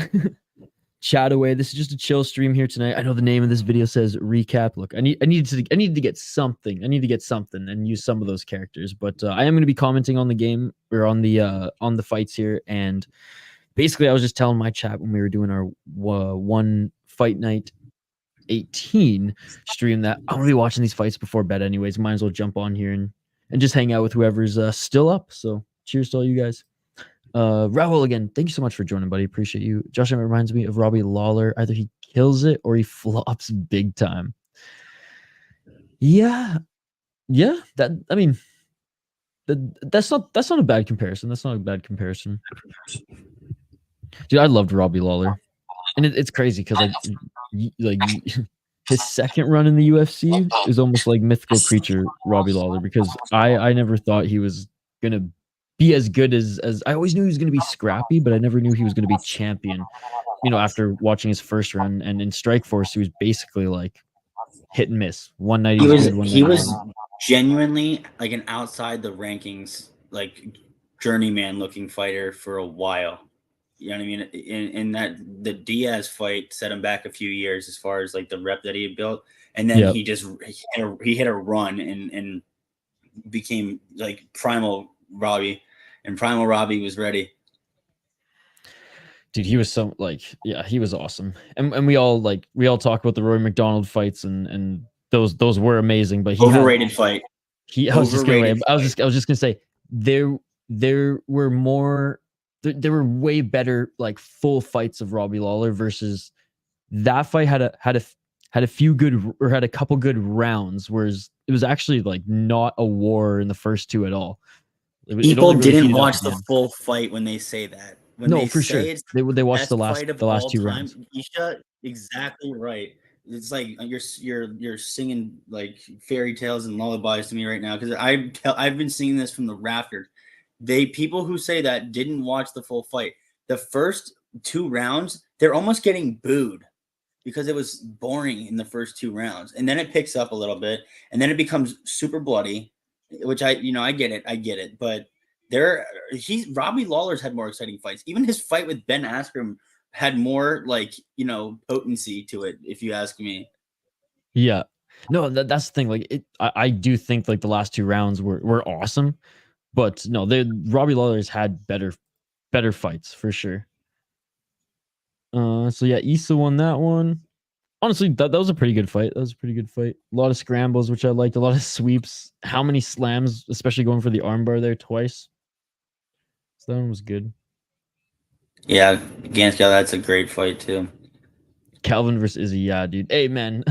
chat away. This is just a chill stream here tonight. I know the name of this video says recap. Look, I need to get something. I need to get something and use some of those characters. But I am going to be commenting on the game, or on the fights here. And basically, I was just telling my chat when we were doing our one fight night 18 stream that I'm gonna be watching these fights before bed anyways. Might as well jump on here and just hang out with whoever's still up. So cheers to all you guys. Raul, again, thank you so much for joining, buddy. Appreciate you. Josh, it reminds me of Robbie Lawler. Either he kills it or he flops big time. Yeah. That's not a bad comparison. Dude, I loved Robbie Lawler, and it's crazy because like his second run in the UFC is almost like mythical creature Robbie Lawler, because I never thought he was gonna be as good as I always knew he was gonna be scrappy, but I never knew he was gonna be champion. You know, after watching his first run, and in Strikeforce, he was basically like hit and miss. One night he was genuinely like an outside the rankings, like journeyman looking fighter for a while. You know what I mean? In that the Diaz fight set him back a few years as far as like the rep that he had built, and then he hit a run and became like Primal Robbie, and Primal Robbie was ready. Dude, he was he was awesome, and we all talk about the Rory McDonald fights, and those were amazing, but he overrated fight. I was just gonna say there were more. There were way better like full fights of Robbie Lawler versus that fight had a few good, or had a couple good rounds, whereas it was actually like not a war in the first two at all. People didn't watch the full fight when they say that. No, for sure. They watched the last two rounds. Isha, exactly right. It's like you're singing like fairy tales and lullabies to me right now, because I've been singing this from the rafters. People who say that didn't watch the full fight. The first two rounds, they're almost getting booed because it was boring in the first two rounds, and then it picks up a little bit, and then it becomes super bloody, which I get it, but Robbie Lawler's had more exciting fights. Even his fight with Ben Askren had more potency to it, if you ask me. Yeah, no, that's the thing. Like I do think like the last two rounds were awesome. But no, Robbie Lawler's had better fights for sure. So yeah, Isah won that one. honestly, that was a pretty good fight. That was a pretty good fight. A lot of scrambles, which I liked. A lot of sweeps. How many slams, especially going for the armbar there twice. So that one was good. Yeah, against that's a great fight too. Calvin versus Izzy, yeah, dude. Hey, man,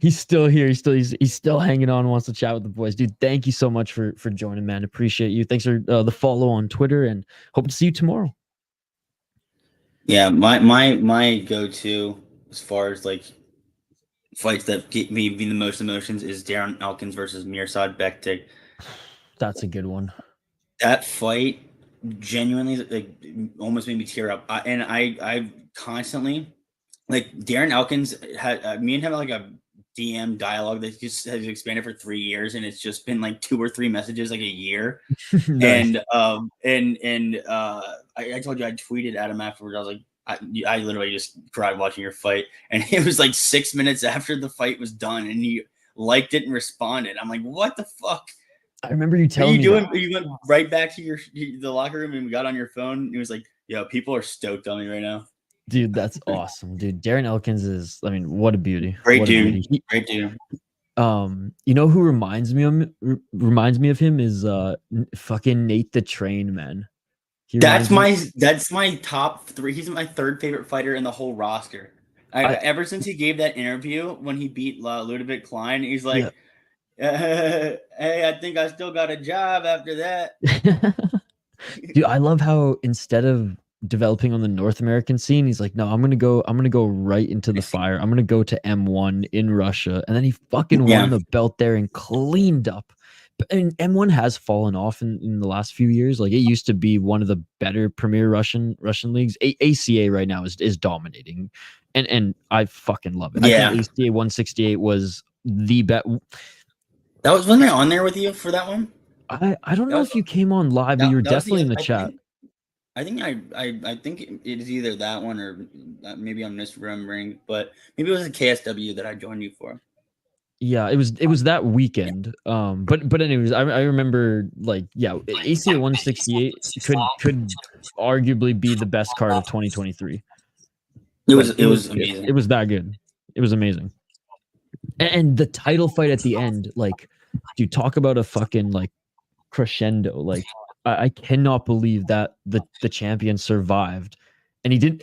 he's still here. He's still hanging on. Wants to chat with the boys, dude. Thank you so much for joining, man. Appreciate you. Thanks for the follow on Twitter, and hope to see you tomorrow. Yeah, my go-to as far as like fights that get me the most emotions is Darren Elkins versus Mirsad Bektic. That's a good one. That fight genuinely like almost made me tear up. I constantly like Darren Elkins had me and him had like a DM dialogue that just has expanded for 3 years, and it's just been like 2 or 3 messages like a year. Nice. And I told you I tweeted at him afterwards. I was like, I literally just cried watching your fight, and it was like 6 minutes after the fight was done, and he liked it and responded. I'm like, what the fuck? I remember you telling me that. You went right back to the locker room and we got on your phone. It was like, yo, people are stoked on me right now. Dude, that's awesome, dude. Darren Elkins is, I mean, what a beauty. Great dude. Great dude. You know who reminds me of him is fucking Nate the Train, man. That's my top 3. He's my 3rd favorite fighter in the whole roster. Ever since he gave that interview when he beat Ludovic Klein, he's like, hey, I think I still got a job after that. Dude, I love how instead of developing on the North American scene, he's like, no, I'm gonna go right into the fire. I'm gonna go to M1 in Russia, and then he fucking won the belt there and cleaned up. And M1 has fallen off in the last few years. Like, it used to be one of the better premier Russian leagues. ACA right now is dominating, and I fucking love it. Yeah. I think ACA 168 was the best. Wasn't I on there with you for that one? I don't know if you came on live, but you were definitely in the chat. I think it is either that one or maybe I'm misremembering, but maybe it was a KSW that I joined you for. Yeah, it was that weekend. But anyways, I remember, like, yeah, ACA 168 could arguably be the best card of 2023. It was amazing. It was that good. It was amazing. And the title fight at the end, like, dude, talk about a fucking like crescendo. Like, I cannot believe that the champion survived, and he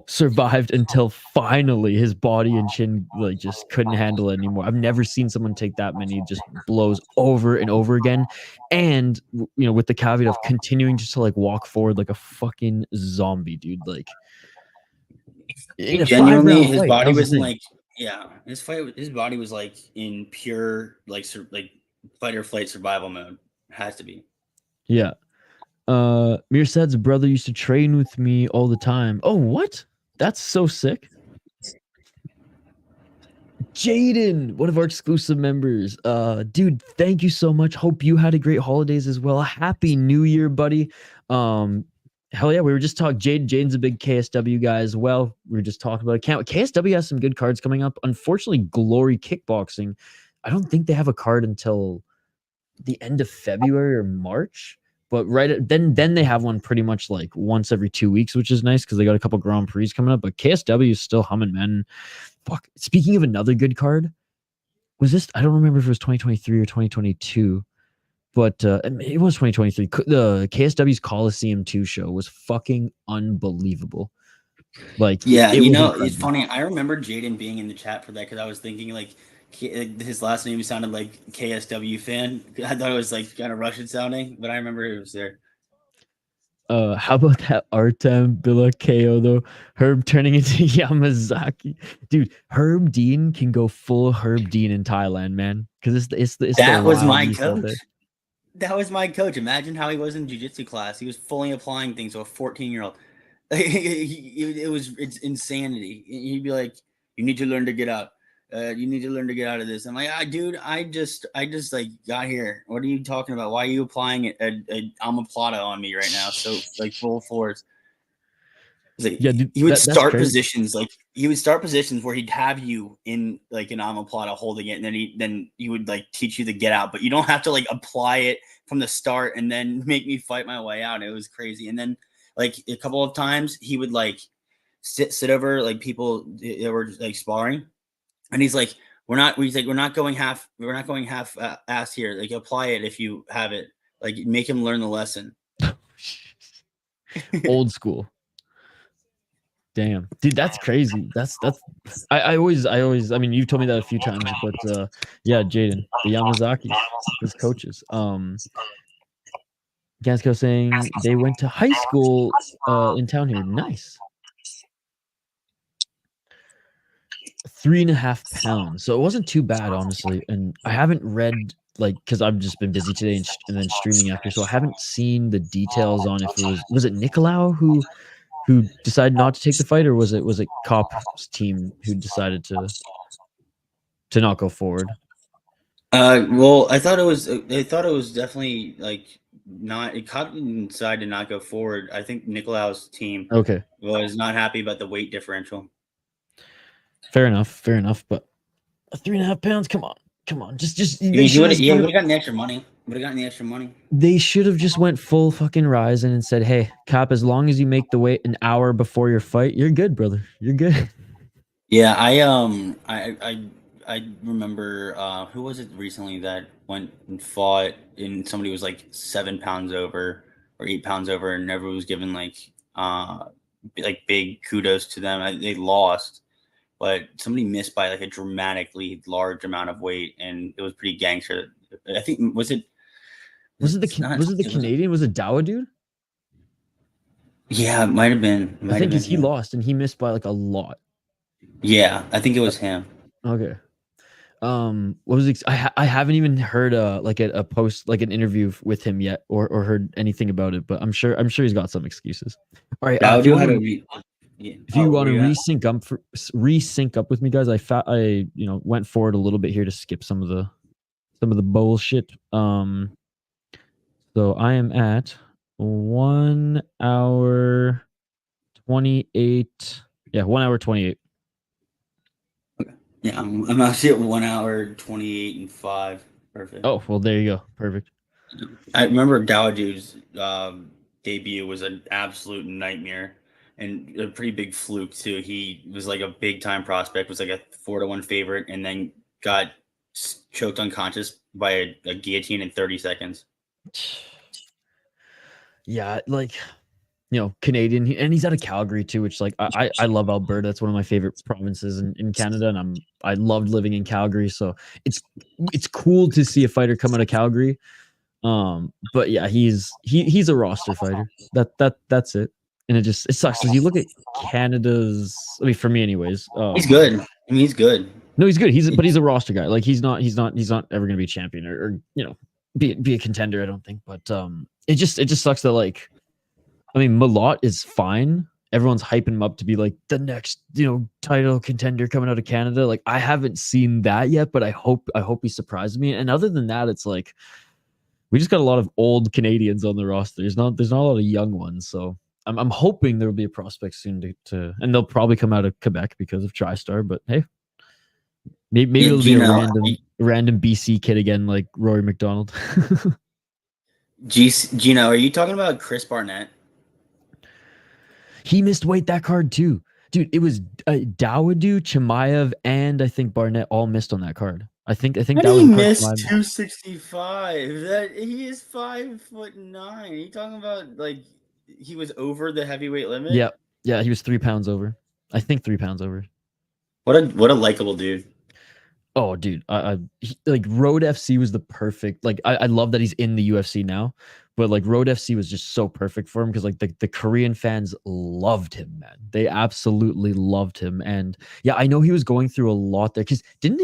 survived until finally his body and chin like just couldn't handle it anymore. I've never seen someone take that many just blows over and over again, and with the caveat of continuing just to like walk forward like a fucking zombie, dude. Like, genuinely, his body was like. Yeah, his body was like in pure like fight or flight survival mode. Has to be. Yeah. Mirsad's brother used to train with me all the time. Oh, what? That's so sick. Jaden, one of our exclusive members. Dude, thank you so much. Hope you had a great holidays as well. Happy New Year, buddy. Hell yeah, we were just talking. Jaden's a big KSW guy as well. We were just talking about it. KSW has some good cards coming up. Unfortunately, Glory Kickboxing, I don't think they have a card until the end of February or March. But then they have one pretty much like once every 2 weeks, which is nice because they got a couple Grand Prix coming up. But KSW is still humming, man. Fuck. Speaking of another good card, was this? I don't remember if it was 2023 or 2022. But it was 2023. The KSW's Coliseum 2 show was fucking unbelievable. Like, yeah, it's funny. I remember Jaden being in the chat for that because I was thinking like his last name sounded like KSW fan. I thought it was like kind of Russian sounding, but I remember it was there. How about that Artem Bila KO though? Herb turning into Yamazaki, dude. Herb Dean can go full Herb Dean in Thailand, man. Because that was my coach. That was my coach. Imagine how he was in jiu-jitsu class. He was fully applying things to a 14-year-old. It's insanity. He'd be like, "You need to learn to get out. You need to learn to get out of this." I'm like, dude, I just like got here. What are you talking about? Why are you applying a omoplata on me right now? So like full force. Like, yeah, dude, he would start positions where he'd have you in like an omoplata holding it, and then he would like teach you to get out, but you don't have to like apply it from the start and then make me fight my way out. It was crazy. And then like a couple of times he would like sit over like people that were like sparring, And he's like, we're not going half ass here. Like, apply it if you have it. Like, make him learn the lesson. Old school. Damn, dude, that's crazy. I mean, you've told me that a few times, but yeah, Jaden, the Yamazaki, his coaches. Gansko saying they went to high school in town here. Nice. 3.5 pounds. So it wasn't too bad, honestly. And I haven't read, like, because I've just been busy today and then streaming after, so I haven't seen the details on if it was it Nicolau who decided not to take the fight, or was it Cop's team who decided to not go forward? Well, I thought it was definitely like not. Cop decided to not go forward. I think Nicolau's team was not happy about the weight differential. Fair enough. But 3.5 pounds. Come on. Just we would have gotten the extra money. They should have just went full fucking Ryzen and said, "Hey, Cop, as long as you make the weight an hour before your fight, you're good, brother. You're good." Yeah, I remember who was it recently that went and fought and somebody was like 7 pounds over or 8 pounds over, and everyone was given like big kudos to them. They lost, but somebody missed by like a dramatically large amount of weight, and it was pretty gangster. I think was it the Canadian? Was it Dawa dude? Yeah, it might have been. I think he lost and he missed by like a lot. Yeah, I think it was him. Okay. What was I haven't even heard like a post, like an interview with him yet, or heard anything about it, but I'm sure he's got some excuses. All right, if you want to resync up with me, guys, I went forward a little bit here to skip some of the bullshit. So I am at 1 hour 28. Yeah, 1 hour 28. Yeah, I'm actually at 1 hour 28 and 5. Perfect. Oh, well, there you go. Perfect. I remember Dawadu's debut was an absolute nightmare and a pretty big fluke too. He was like a big time prospect, was like a 4-1 favorite, and then got choked unconscious by a guillotine in 30 seconds. Yeah, like, Canadian, and he's out of Calgary too, which like I love Alberta. That's one of my favorite provinces in Canada, and I loved living in Calgary, so it's cool to see a fighter come out of Calgary. But yeah, he's a roster fighter. That's it. And it sucks because you look at Canada's. I mean, for me, anyways. He's good. I mean, he's good. No, he's good. But he's a roster guy. Like he's not ever gonna be a champion or be a contender. I don't think. But it just sucks that, like, I mean, Malott is fine. Everyone's hyping him up to be like the next title contender coming out of Canada. Like, I haven't seen that yet, but I hope he surprises me. And other than that, it's like we just got a lot of old Canadians on the roster. There's not a lot of young ones. So I'm hoping there will be a prospect soon to and they'll probably come out of Quebec because of TriStar. But hey, maybe it'll be a random BC kid again, like Rory McDonald. Gino, are you talking about Chris Barnett? He missed weight that card too, dude. It was Dawoodu, Chimaev, and I think Barnett all missed on that card. I think that was missed 265. That he is 5'9". Are you talking about like he was over the heavyweight limit? Yeah, he was 3 pounds over. I think 3 pounds over. What a likable dude. Oh, dude, like Road FC was the perfect. Like, I love that he's in the UFC now, but like Road FC was just so perfect for him because like the Korean fans loved him, man. They absolutely loved him, and yeah, I know he was going through a lot there because didn't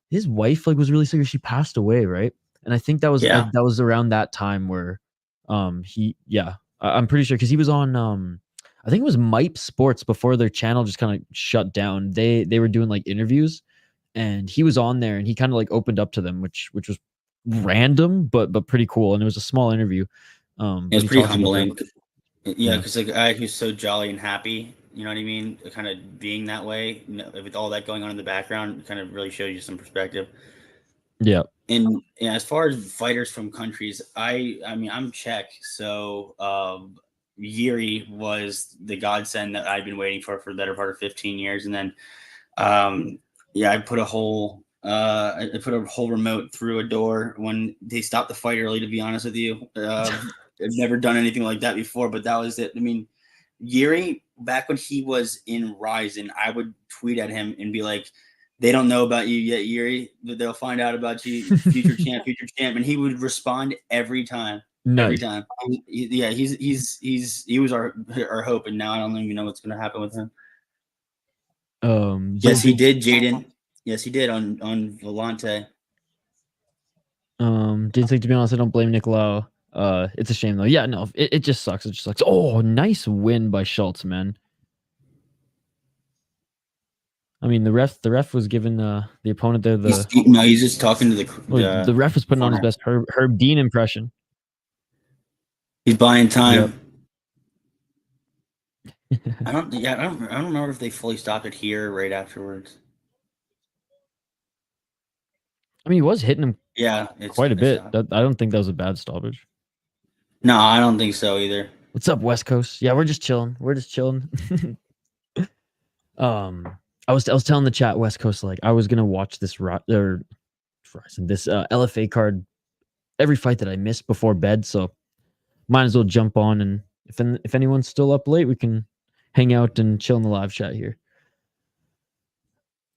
his wife like was really sick, or she passed away, right? And I think that was around that time where I'm pretty sure because he was on I think it was Mipe Sports before their channel just kind of shut down. They were doing like interviews. And he was on there, and he kind of like opened up to them, which was random, but pretty cool. And it was a small interview. It was pretty humbling. Yeah, because like a guy who's so jolly and happy, you know what I mean? Kind of being that way, with all that going on in the background, kind of really shows you some perspective. Yeah. And as far as fighters from countries, I mean, I'm Czech, so Yuri was the godsend that I've been waiting for the better part of 15 years, and then Yeah, I put a whole remote through a door when they stopped the fight early. To be honest with you, I've never done anything like that before, but that was it. I mean, Yuri, back when he was in Ryzen, I would tweet at him and be like, "They don't know about you yet, Yuri. They'll find out about you, future champ, and he would respond every time. Nice. Every time. He was our hope, and now I don't even know what's going to happen with him. Yes, he did, Jaden. Yes, he did on Volante. Didn't think, to be honest, I don't blame Nicolau. It's a shame though. Yeah, no, it just sucks. It just sucks. Oh, nice win by Schultz, man. I mean, the ref was giving the opponent there he's just talking to the ref was putting on his best Herb Dean impression. He's buying time. Yep. I don't remember if they fully stopped it here right afterwards. I mean, he was hitting him quite a bit. I don't think that was a bad stoppage. No, I don't think so either. What's up, West Coast? Yeah, we're just chilling. I was telling the chat, West Coast, like I was gonna watch this LFA card every fight that I missed before bed, so might as well jump on, and if anyone's still up late, we can hang out and chill in the live chat here.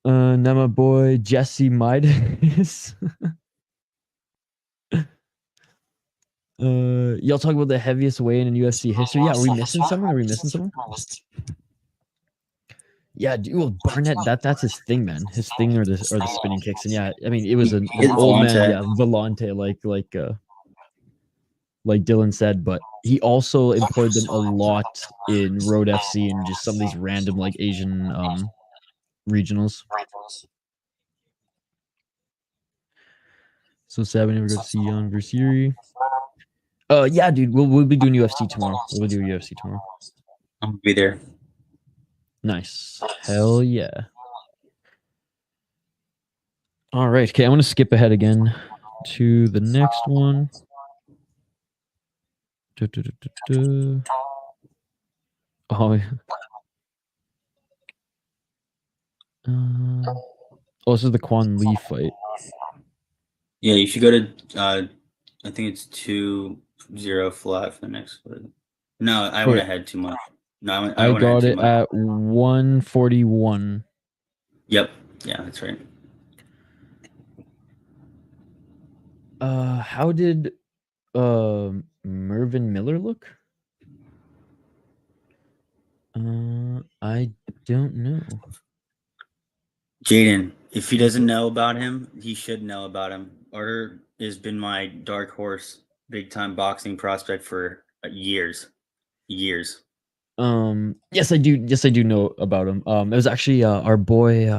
Now my boy Jesse Midas. Y'all talk about the heaviest weigh-in in UFC history. Yeah, are we missing someone? Yeah, dude, well, Barnett, that's his thing, man. His thing are the spinning kicks, and yeah, I mean, it was an old man, yeah, Volante, like Dylan said, but he also employed them a lot in Road FC and just some of these random like Asian regionals. So sad we never got to see Jan versus Yuri. Yeah, dude, we'll be doing UFC tomorrow. We'll do UFC tomorrow. I'll be there. Nice. Hell yeah. All right. Okay, I'm going to skip ahead again to the next one. Oh, this is the Quan Lee fight. Yeah, you should go to, I think it's 2-0 flat for the next fight. No, I went ahead too much. No, I got it at 141. Yep. Yeah, that's right. How did Mervyn Miller look? I don't know. Jaden, if he doesn't know about him, he should know about him. Arter has been my dark horse, big time boxing prospect for years. Yes, I do know about him. It was actually our boy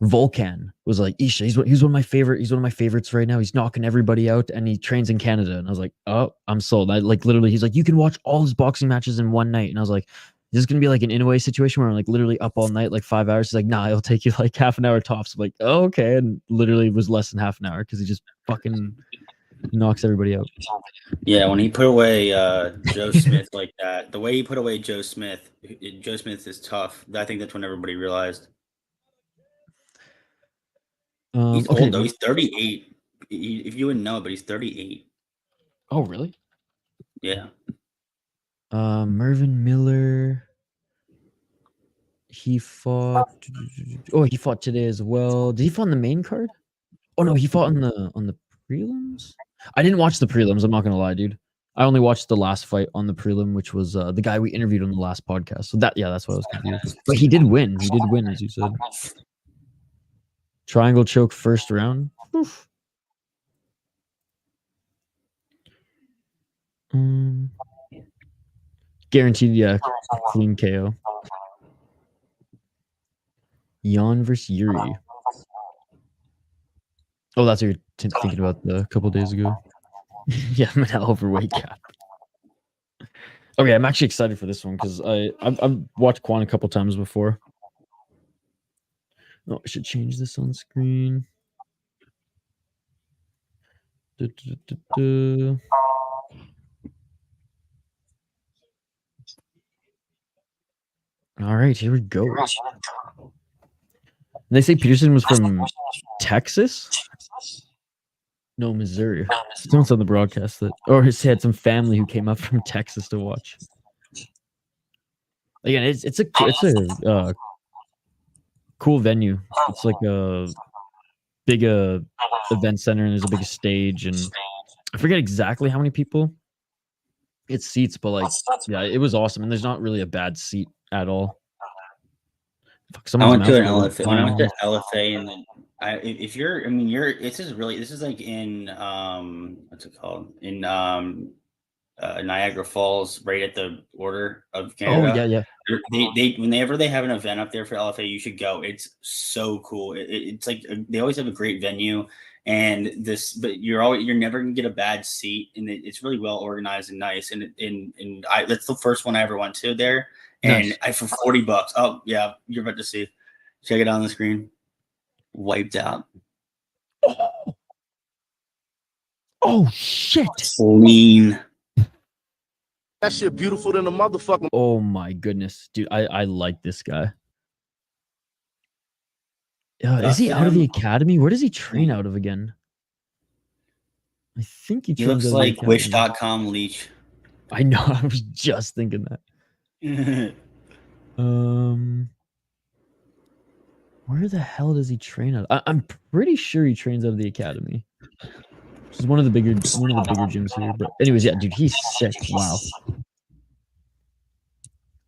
Volcan was like, Isha, he's one of my favorites right now. He's knocking everybody out, and he trains in Canada. And I was like, oh, I'm sold. I like literally, he's like, you can watch all his boxing matches in one night. And I was like, this is gonna be like an in-a-way situation where I'm like literally up all night, like 5 hours. He's like, nah, it'll take you like half an hour tops. I'm like, oh, okay. And literally was less than half an hour because he just fucking knocks everybody out. Yeah, when he put away Joe Smith like that, the way he put away Joe Smith is tough. I think that's when everybody realized. He's old though. He's 38. If you wouldn't know, but he's 38. Oh, really? Yeah. Mervyn Miller. He fought. Oh, he fought today as well. Did he fight on the main card? Oh no, he fought on the prelims. I didn't watch the prelims. I'm not gonna lie, dude. I only watched the last fight on the prelim, which was the guy we interviewed on the last podcast. So that's why I was confused. But he did win. He did win, as you said. Triangle choke first round. Oof. Guaranteed, yeah, clean KO. Jan versus Yuri. Oh, that's what you're thinking about a couple days ago. Yeah, I'm an overweight cap. Okay, I'm actually excited for this one because I've watched Quang a couple times before. Oh, I should change this on screen. All right, here we go. they say Peterson was from Texas. No, Missouri. Someone's on the broadcast that, or he had some family who came up from Texas to watch. Again, it's a cool venue. It's like a big event center, and there's a big stage, and I forget exactly how many people it seats, but like, yeah, it was awesome, and there's not really a bad seat at all. Fuck, I went to an LFA. When I went to LFA, and then this is like in what's it called, in Niagara Falls, right at the border of Canada. Oh yeah. Whenever they have an event up there for LFA, you should go. It's so cool. It's like they always have a great venue, but you're never gonna get a bad seat, and it's really well organized and nice. And that's the first one I ever went to there, and nice. For $40. Oh yeah, you're about to see. Check it on the screen. Wiped out. Oh shit! Clean. That shit beautiful than a motherfucker. Oh my goodness, dude! I like this guy. Is he out of the academy? Where does he train out of again? I think he looks like Wish.com leech. I know. I was just thinking that. Where the hell does he train out? I'm pretty sure he trains out of the academy. This is one of the bigger gyms here. But anyways, yeah, dude, he's sick. Wow.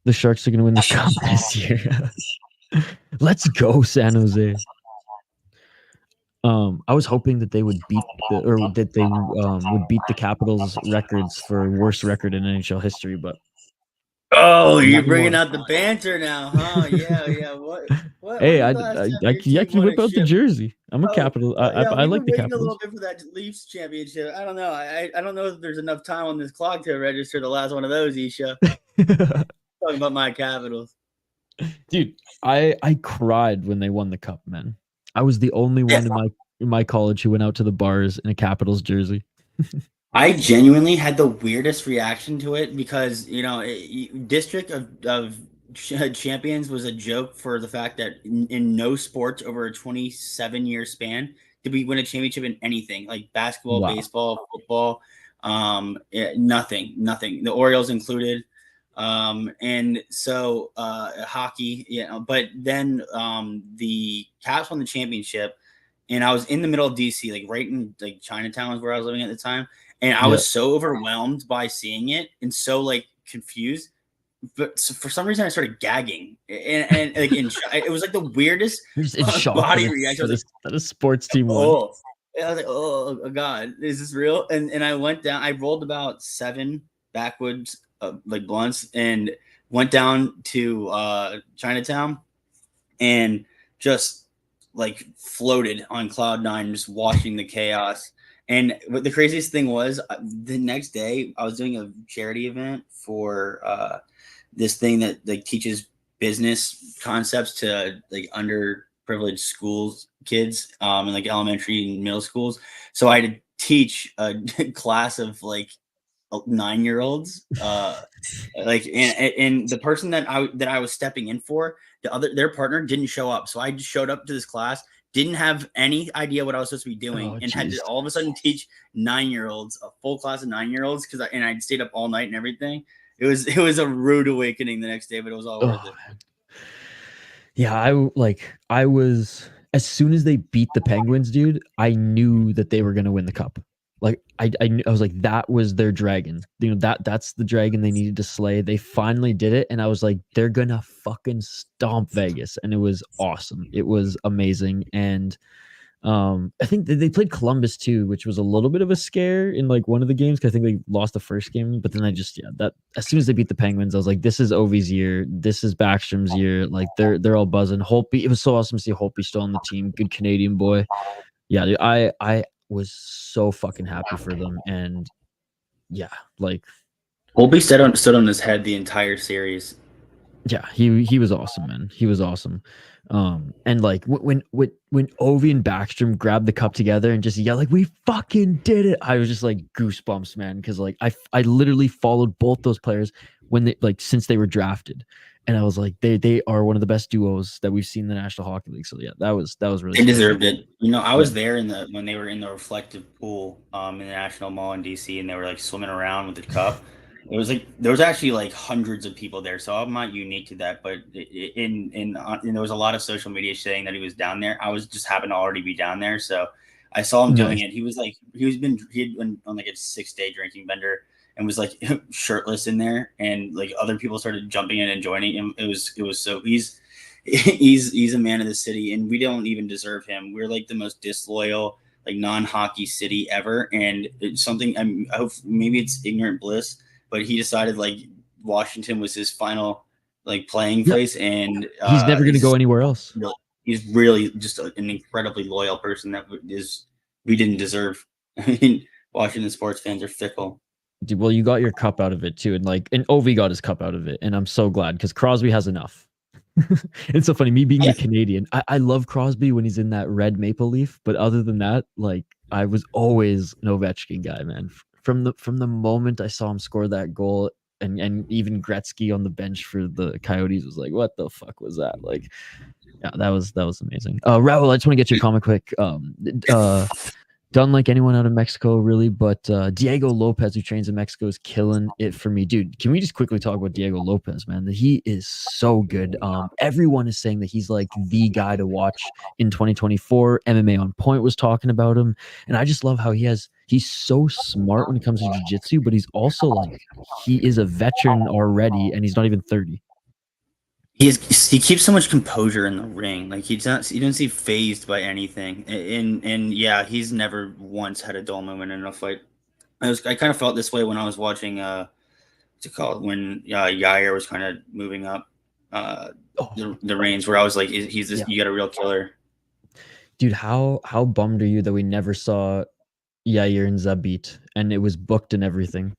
The Sharks are gonna win the cup this year. Let's go, San Jose. I was hoping that they would beat would beat the Capitals' records for worst record in NHL history, but oh, you're bringing out the banter now, huh? Yeah. What? Hey, I can whip out the jersey. I'm a Capital. I like the Capitals. A little bit for that Leafs championship. I don't know. I don't know if there's enough time on this clock to register the last one of those, Isha. Talking about my Capitals. Dude, I cried when they won the cup, man. I was the only one in my college who went out to the bars in a Capitals jersey. I genuinely had the weirdest reaction to it because, District of Champions was a joke for the fact that in no sports over a 27-year span did we win a championship in anything, like basketball, baseball, football, nothing. The Orioles included. And so hockey, but then the Caps won the championship, and I was in the middle of DC, like right in like Chinatown was where I was living at the time, and I was so overwhelmed by seeing it and so like confused, but for some reason I started gagging, and like it was like the weirdest body reaction. That a sports team won. I was like, oh god, is this real? And I went down. I rolled about 7 backwoods. Like blunts, and went down to Chinatown and just like floated on cloud 9, just watching the chaos. And what the craziest thing was, the next day I was doing a charity event for this thing that like teaches business concepts to like underprivileged schools kids in like elementary and middle schools. So I had to teach a class of like 9-year-olds, like, and the person that I was stepping in for, their partner didn't show up, so I just showed up to this class, didn't have any idea what I was supposed to be doing, and had to all of a sudden teach 9-year-olds, a full class of 9-year-olds, because I'd stayed up all night and everything. It was a rude awakening the next day, but it was all worth it. Yeah, I was, as soon as they beat the Penguins, dude, I knew that they were gonna win the cup. Like I was like, that was their dragon. That's the dragon they needed to slay. They finally did it, and I was like, they're gonna fucking stomp Vegas, and it was awesome. It was amazing, and I think they played Columbus too, which was a little bit of a scare in like one of the games, because I think they lost the first game. But then that as soon as they beat the Penguins, I was like, this is Ovi's year. This is Backstrom's year. Like they're all buzzing. Holtby, it was so awesome to see Holtby still on the team. Good Canadian boy. Yeah, dude, I was so fucking happy for them, and yeah, like Holtby stood on his head the entire series. Yeah, he was awesome, man. He was awesome. And like when Ovi and Backstrom grabbed the cup together and just yelled like, "We fucking did it!" I was just like goosebumps, man, because like I literally followed both those players when they since they were drafted, And I was like, they are one of the best duos that we've seen in the National Hockey League. So yeah, that was really. They deserved it. You know, I was there when they were in the reflective pool in the National Mall in DC, and they were like swimming around with the cup. It was like there was actually like hundreds of people there, so I'm not unique to that. But there was a lot of social media saying that he was down there. I was just happened to already be down there, so I saw him doing it. He had been on like a 6-day drinking bender and was like shirtless in there, and like other people started jumping in and joining him. It was so he's a man of the city, and we don't even deserve him. We're like the most disloyal, like non-hockey city ever, and it's something. I hope maybe it's ignorant bliss, but he decided like Washington was his final like playing place, and he's never going to go anywhere else. He's really just an incredibly loyal person that we didn't deserve. I mean, Washington sports fans are fickle. Dude, well, you got your cup out of it too, and Ovi got his cup out of it, and I'm so glad because Crosby has enough. It's so funny, me being a Canadian. I love Crosby when he's in that red maple leaf, but other than that, like I was always an Ovechkin guy, man. From the moment I saw him score that goal, and even Gretzky on the bench for the Coyotes was like, what the fuck was that? Like, yeah, that was amazing. Raul, I just want to get your comment quick. Don't like anyone out of Mexico, really, but Diego Lopez, who trains in Mexico, is killing it for me. Dude, can we just quickly talk about Diego Lopez, man? He is so good. Everyone is saying that he's like the guy to watch in 2024. MMA On Point was talking about him, and I just love how he's so smart when it comes to jiu-jitsu, but he's also like, he is a veteran already, and he's not even 30. He keeps so much composure in the ring. Like he doesn't seem phased by anything. And yeah, he's never once had a dull moment in a fight. I kind of felt this way when I was watching what's it called, when Yair was kind of moving up the reins, where I was like, you got a real killer. Dude, how bummed are you that we never saw Yair and Zabit, and it was booked and everything?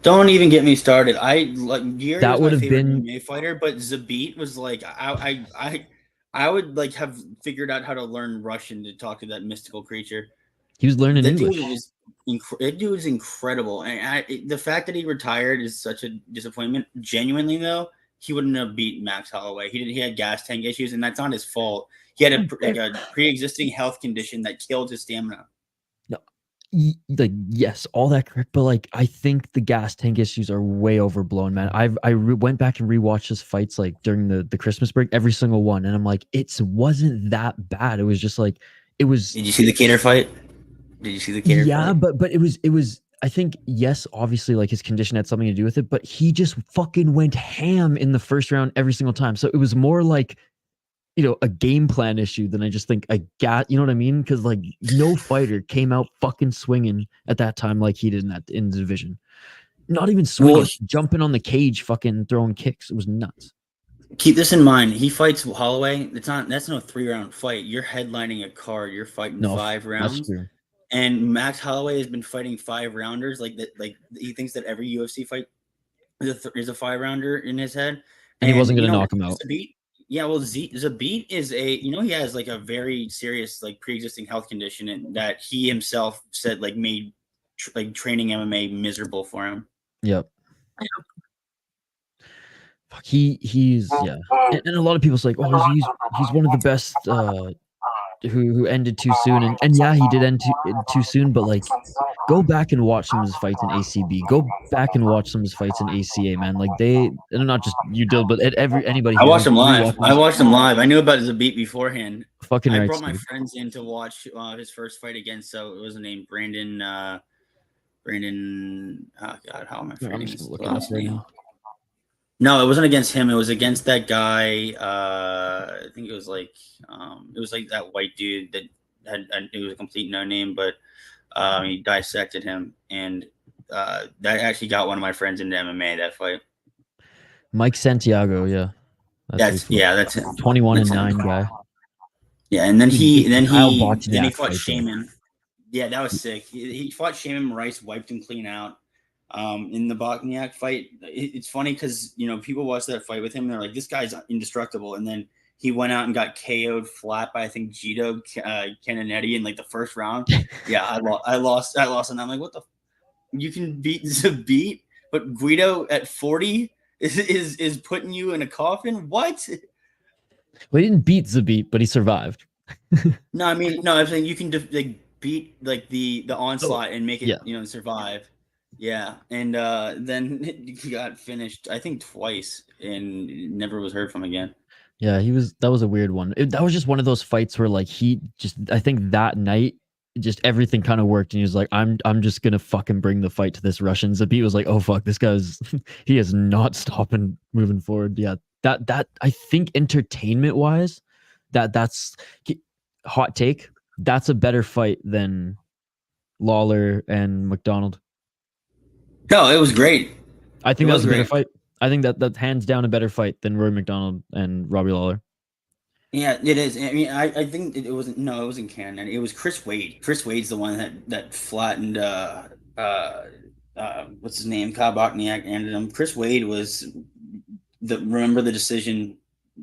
Don't even get me started. That would have been MMA fighter, but Zabit was like, I would like have figured out how to learn Russian to talk to that mystical creature. He was learning English. That dude was incredible, and the fact that he retired is such a disappointment. Genuinely, though, he wouldn't have beat Max Holloway. He had gas tank issues, and that's not his fault. He had a pre-existing health condition that killed his stamina. Like, yes, all that correct, but like I think the gas tank issues are way overblown, man. I went back and rewatched his fights like during the Christmas break, every single one, and I'm like, it wasn't that bad. It was just like it was. Did you see the Cater fight? Yeah, but it was. I think yes, obviously, like his condition had something to do with it, but he just fucking went ham in the first round every single time. So it was more like, a game plan issue than I just think you know what I mean? Because like no fighter came out fucking swinging at that time like he did in the division. Not even swinging, jumping on the cage, fucking throwing kicks. It was nuts. Keep this in mind. He fights Holloway. That's no 3-round fight. You're headlining a card. You're fighting 5 rounds. That's true. And Max Holloway has been fighting 5-rounders. Like that. Like he thinks that every UFC fight is a 5-rounder in his head. And he wasn't going to knock him out. Yeah, well, Zabit is he has like a very serious like pre-existing health condition, and that he himself said like made training MMA miserable for him. Yep. Fuck, he's and a lot of people say like, oh, he's one of the best who ended too soon, and yeah, he did end too soon, but like go back and watch some of his fights in ACB, go back and watch some of his fights in ACA, man. Like and not just you did, but anybody. I watched him live. I knew about Zabit beforehand. Fucking I right, brought my friends in to watch his first fight against. So it was named Brandon. Oh God, how am I forgetting his last name? No, it wasn't against him. It was against that guy. I think it was like that white dude that it was a complete no name, but he dissected him, and that actually got one of my friends into MMA. That fight, Mike Santiago, that's him. 21-9 guy. Yeah, and then he fought Shaman. Yeah, that was sick. He fought Shaman. Maurice wiped him clean out. In the Bosniak fight, it's funny because people watch that fight with him and they're like, this guy's indestructible, and then he went out and got KO'd flat by I think Gito Cananetti in like the first round. Yeah, I lost, and I'm like, what the? You can beat Zabit, but Guido at 40 is putting you in a coffin. What? Well, he didn't beat Zabit, but he survived. No, I mean, no, I'm saying you can beat like the onslaught and make it, survive. Yeah, and then he got finished, I think, twice, and never was heard from again. Yeah, that was a weird one. That was just one of those fights where like I think that night, just everything kind of worked, and he was like, I'm just gonna fucking bring the fight to this Russian. Zabit was like, oh fuck, this guy's he is not stopping moving forward. Yeah, that I think entertainment wise, that's hot take. That's a better fight than Lawler and McDonald. No, it was great. I think that was a better fight. I think that's hands down a better fight than Rory McDonald and Robbie Lawler. Yeah, it is. I mean, I think it wasn't Cannon. It was Chris Wade. Chris Wade's the one that flattened what's his name? Kyle Bochniak ended him. Chris Wade was remember the decision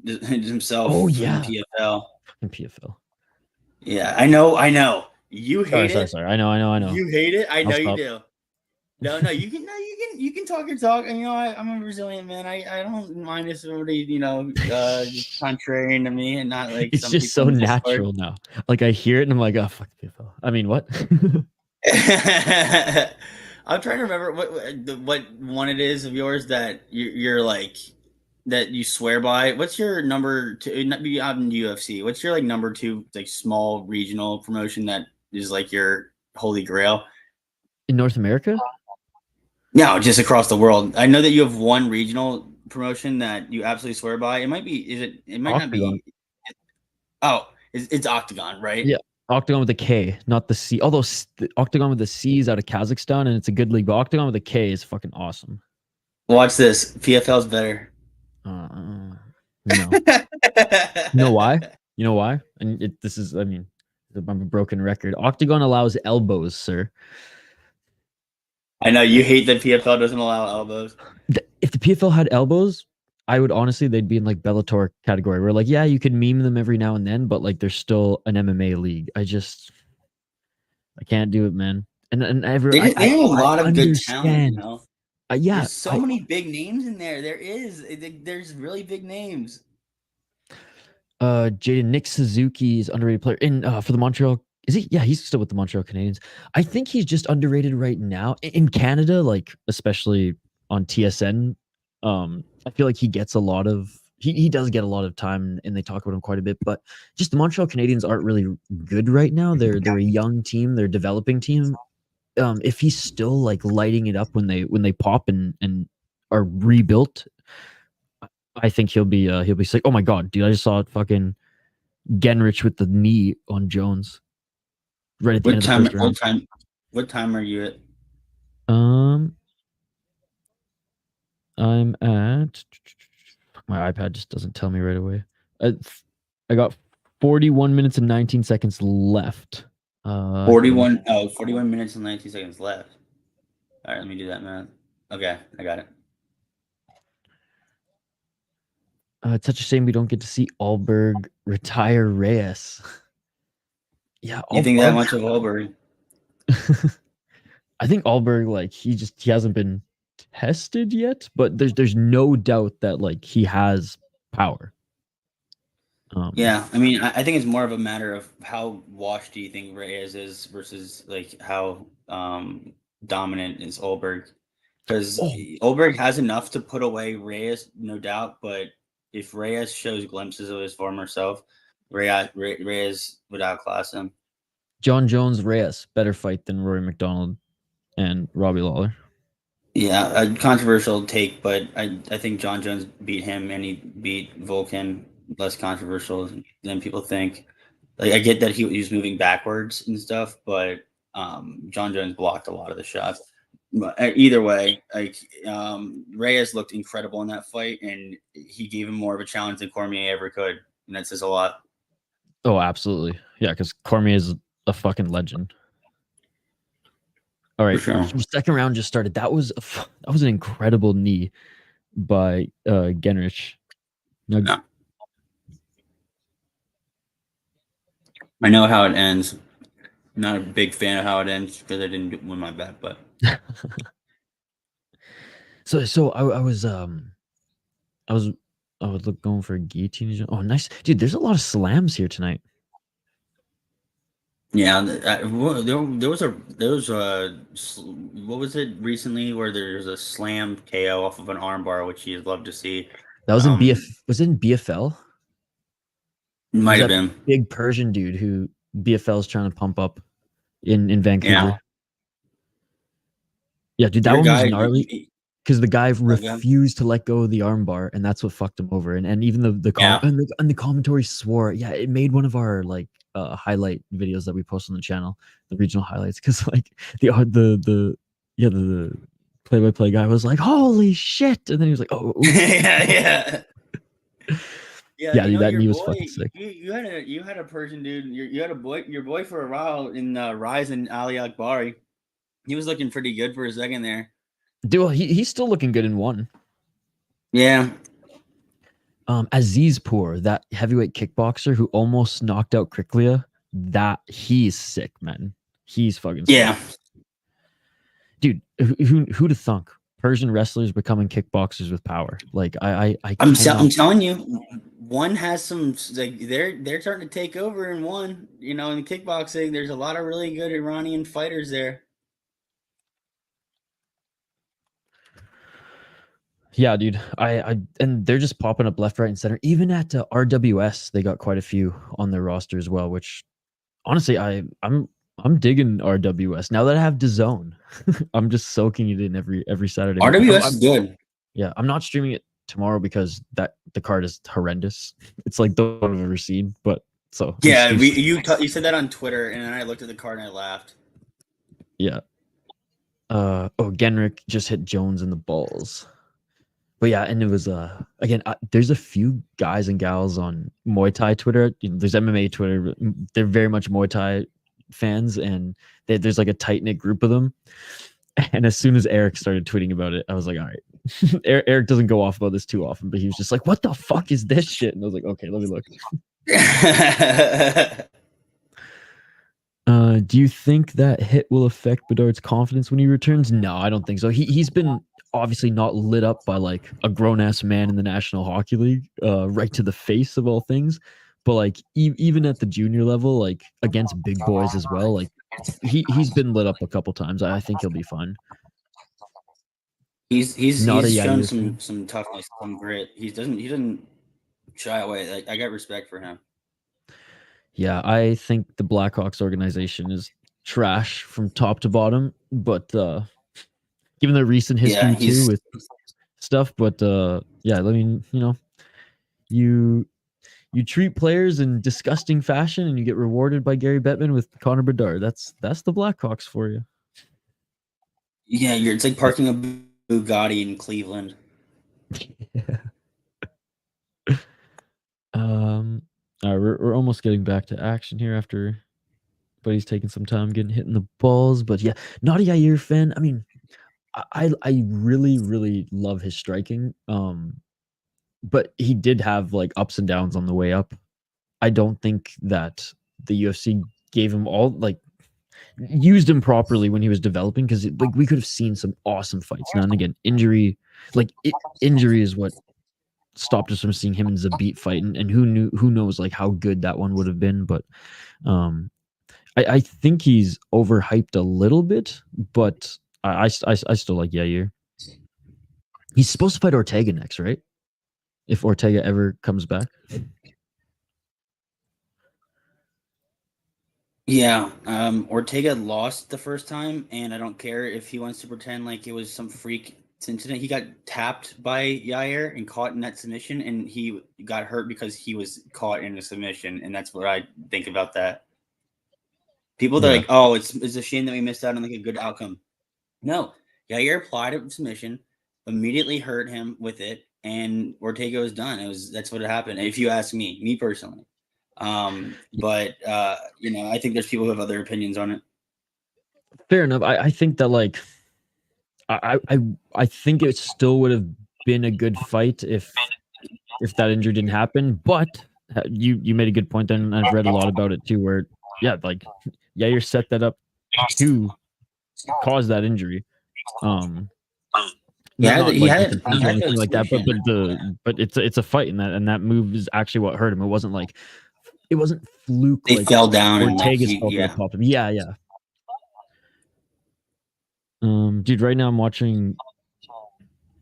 himself. Oh yeah, PFL. PFL. Yeah, I know. You hate it. Sorry. I know. You hate it. I know you do. No, you can talk your talk. And I'm a Brazilian man. I don't mind if somebody, just contrarian to me and not like. It's just so natural now. Like I hear it and I'm like, oh fuck PFL. I mean, what? I'm trying to remember what one it is of yours that you're like that you swear by. What's your number two? Not be out in UFC. What's your like number two like small regional promotion that is like your holy grail in North America? No, just across the world. I know that you have one regional promotion that you absolutely swear by. It might be. It might Octagon. Not be. Oh, it's Octagon, right? Yeah, Octagon with a K, not the C. Although Octagon with the C is out of Kazakhstan and it's a good league, but Octagon with a K is fucking awesome. Watch this. PFL's better. No. You know why? You know why? And this is, I mean, I'm a broken record. Octagon allows elbows, sir. I know you hate that PFL doesn't allow elbows. If the PFL had elbows, I would honestly, they'd be in like Bellator category where like, yeah, you can meme them every now and then, but like they're still an MMA league. I can't do it, man. And they have a lot of good talent, yeah. There's so many big names in there. There's really big names. Jayde, Nick Suzuki is underrated player in for the Montreal. Is he? Yeah, he's still with the Montreal Canadiens. I think he's just underrated right now in Canada, like especially on TSN. I feel like he gets a lot of he does get a lot of time, and they talk about him quite a bit. But just the Montreal Canadiens aren't really good right now. They're a young team. They're a developing team. If he's still like lighting it up when they pop and are rebuilt, I think he'll be sick. Oh my god, dude! I just saw fucking Gennrich with the knee on Jones. Right at the end of the first round. What time are you at? I'm at. My iPad just doesn't tell me right away. I got 41 minutes and 19 seconds left. 41 minutes and 19 seconds left. All right, let me do that, man. Okay, I got it. It's such a shame we don't get to see Alberg retire Reyes. Yeah, you think that much of Alberg? I think Alberg, like he hasn't been tested yet, but there's no doubt that like he has power. Yeah, I mean, I think it's more of a matter of how washed do you think Reyes is versus like how dominant is Alberg, because Alberg has enough to put away Reyes, no doubt, but if Reyes shows glimpses of his former self, Reyes would outclass him. John Jones Reyes, better fight than Rory McDonald and Robbie Lawler. Yeah, a controversial take, but I think John Jones beat him and he beat Volkan less controversial than people think. Like I get that he was moving backwards and stuff, but John Jones blocked a lot of the shots. But either way, like Reyes looked incredible in that fight, and he gave him more of a challenge than Cormier ever could, and that says a lot. Oh, absolutely, yeah, because Cormier is a fucking legend. All right, sure. Second round just started. That was an incredible knee by Gennrich. No. I know how it ends. I'm not a big fan of how it ends because I didn't win my bet, but so I was I would look going for a guillotine. Oh, nice, dude. There's a lot of slams here tonight. Yeah, there was what was it recently where there's a slam KO off of an armbar, which you'd love to see. That was in was it in BFL? Might have been big Persian dude who BFL is trying to pump up in Vancouver. Yeah, dude, that one was gnarly because the guy refused to let go of the armbar, and that's what fucked him over. And even the commentary swore. Yeah, it made one of our like highlight videos that we post on the channel, the regional highlights, because like the play-by-play guy was like, "Holy shit!" and then he was like, "Oh, yeah." Yeah, dude, that knee was fucking sick. You had a Persian dude. You had your boy for a while in Ryzen Ali Akbari. He was looking pretty good for a second there. Dude, well, he's still looking good in one. Yeah. Azizpour, that heavyweight kickboxer who almost knocked out Kriklia, that he's sick, man. He's fucking sick. Yeah. Dude, who'd have thunk? Persian wrestlers becoming kickboxers with power. Like I'm telling you, one has some like they're starting to take over in one. You know, in kickboxing, there's a lot of really good Iranian fighters there. Yeah, dude. And they're just popping up left, right, and center. Even at RWS, they got quite a few on their roster as well. Which, honestly, I'm digging RWS now that I have DAZN. I'm just soaking it in every Saturday. RWS is good. Yeah, I'm not streaming it tomorrow because the card is horrendous. It's like the one I've ever seen. But so yeah, you said that on Twitter, and then I looked at the card and I laughed. Yeah. Gennrich just hit Jones in the balls. But yeah, and it was again. There's a few guys and gals on Muay Thai Twitter. You know, there's MMA Twitter. They're very much Muay Thai fans, and there's like a tight knit group of them. And as soon as Eric started tweeting about it, I was like, all right. Eric doesn't go off about this too often, but he was just like, "What the fuck is this shit?" And I was like, "Okay, let me look." Do you think that hit will affect Bedard's confidence when he returns? No, I don't think so. He's been obviously not lit up by like a grown-ass man in the National Hockey League, right to the face of all things. But like even at the junior level, like against big boys as well, like he's been lit up a couple times. I think he'll be fine. He's shown some toughness, some grit. He doesn't shy away. Like, I got respect for him. Yeah, I think the Blackhawks organization is trash from top to bottom, but given their recent history too with stuff, but yeah, I mean, you know, you treat players in disgusting fashion and you get rewarded by Gary Bettman with Connor Bedard. That's the Blackhawks for you. Yeah, it's like parking a Bugatti in Cleveland. Yeah. All right, we're almost getting back to action here after Buddy's taking some time getting hit in the balls. But yeah, not a Yair fan. I mean, I really, really love his striking. But he did have like ups and downs on the way up. I don't think that the UFC gave him used him properly when he was developing, because like we could have seen some awesome fights. Now and again, injury is what stopped us from seeing him and Zabit fight, and who knows like how good that one would have been. But I think he's overhyped a little bit, but I still like Yair. He's supposed to fight Ortega next, right? If Ortega ever comes back. Yeah, Ortega lost the first time, and I don't care if he wants to pretend like it was some freak incident. He got tapped by Yair and caught in that submission, and he got hurt because he was caught in a submission, and that's what I think about that. People that are like, oh, it's a shame that we missed out on like a good outcome. No, Yair applied a submission, immediately hurt him with it, and Ortega was done. That's what happened. If you ask me personally. But you know, I think there's people who have other opinions on it. Fair enough. I think that like I think it still would have been a good fight if that injury didn't happen. But you made a good point then, and I've read a lot about it too, where like Yair set that up to cause that injury. Not he like had or anything like that, but it's a fight, and that move is actually what hurt him. It wasn't fluke. They like fell down Ortega's and fault that it popped him. Yeah. Dude, right now I'm watching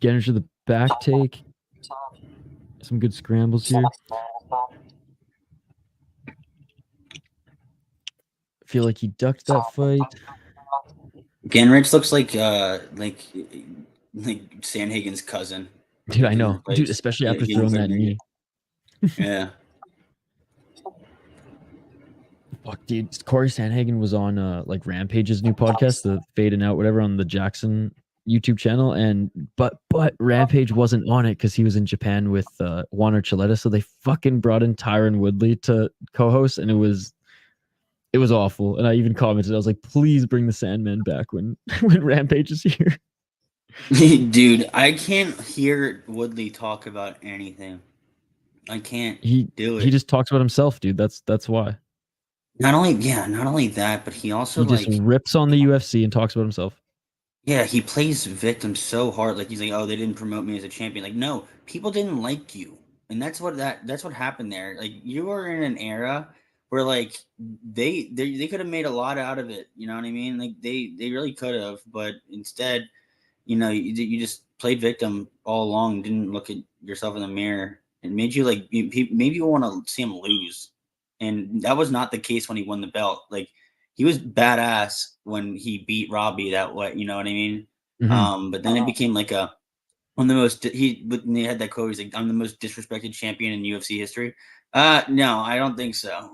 Gennrich to the back take. Some good scrambles here. I feel like he ducked that fight. Gennrich looks like Sandhagen's cousin. Dude, I know. Dude, especially after throwing that knee. Yeah. Fuck, dude. Corey Sandhagen was on like Rampage's new podcast, the Fading Out, whatever, on the Jackson YouTube channel, but Rampage wasn't on it because he was in Japan with Juan Archuleta, so they fucking brought in Tyron Woodley to co-host, and it was awful. And I even commented, I was like, please bring the Sandman back when Rampage is here. Dude, I can't hear Woodley talk about anything. I can't do it. He just talks about himself, dude. That's why. Not only that, but he also just rips on the UFC and talks about himself. Yeah, he plays victim so hard. Like, he's like, oh, they didn't promote me as a champion. Like, no, people didn't like you. And that's what happened there. Like, you were in an era where, like, they could have made a lot out of it. You know what I mean? Like, they really could have. But instead, you know, you just played victim all along, didn't look at yourself in the mirror. It made you, like, maybe you want to see him lose. And that was not the case when he won the belt. Like, he was badass when he beat Robbie that way, you know what I mean? Mm-hmm. But then it became like when they had that quote, he's like, I'm the most disrespected champion in UFC history. No, I don't think so.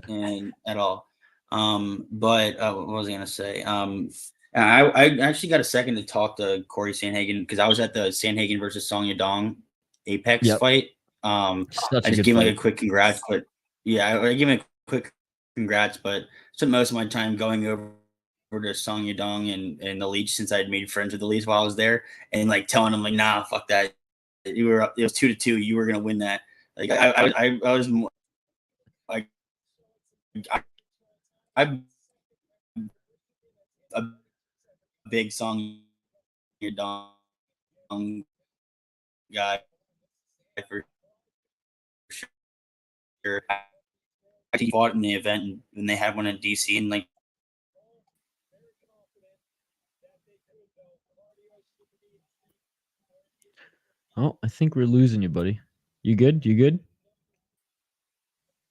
And at all. But what was I gonna say? I actually got a second to talk to Corey Sandhagen because I was at the Sandhagen versus Song Yadong Apex fight. I just gave him like a quick congrats, but yeah, I gave him a quick congrats, but spent most of my time going over to Song Yadong and the Leech since I had made friends with the Leech while I was there, and like telling him like, nah, fuck that. It was 2-2. You were gonna win that. Like I was like I'm a big Song Yadong guy for sure. He fought in the event and they had one in DC and like. Oh, I think we're losing you, buddy. You good?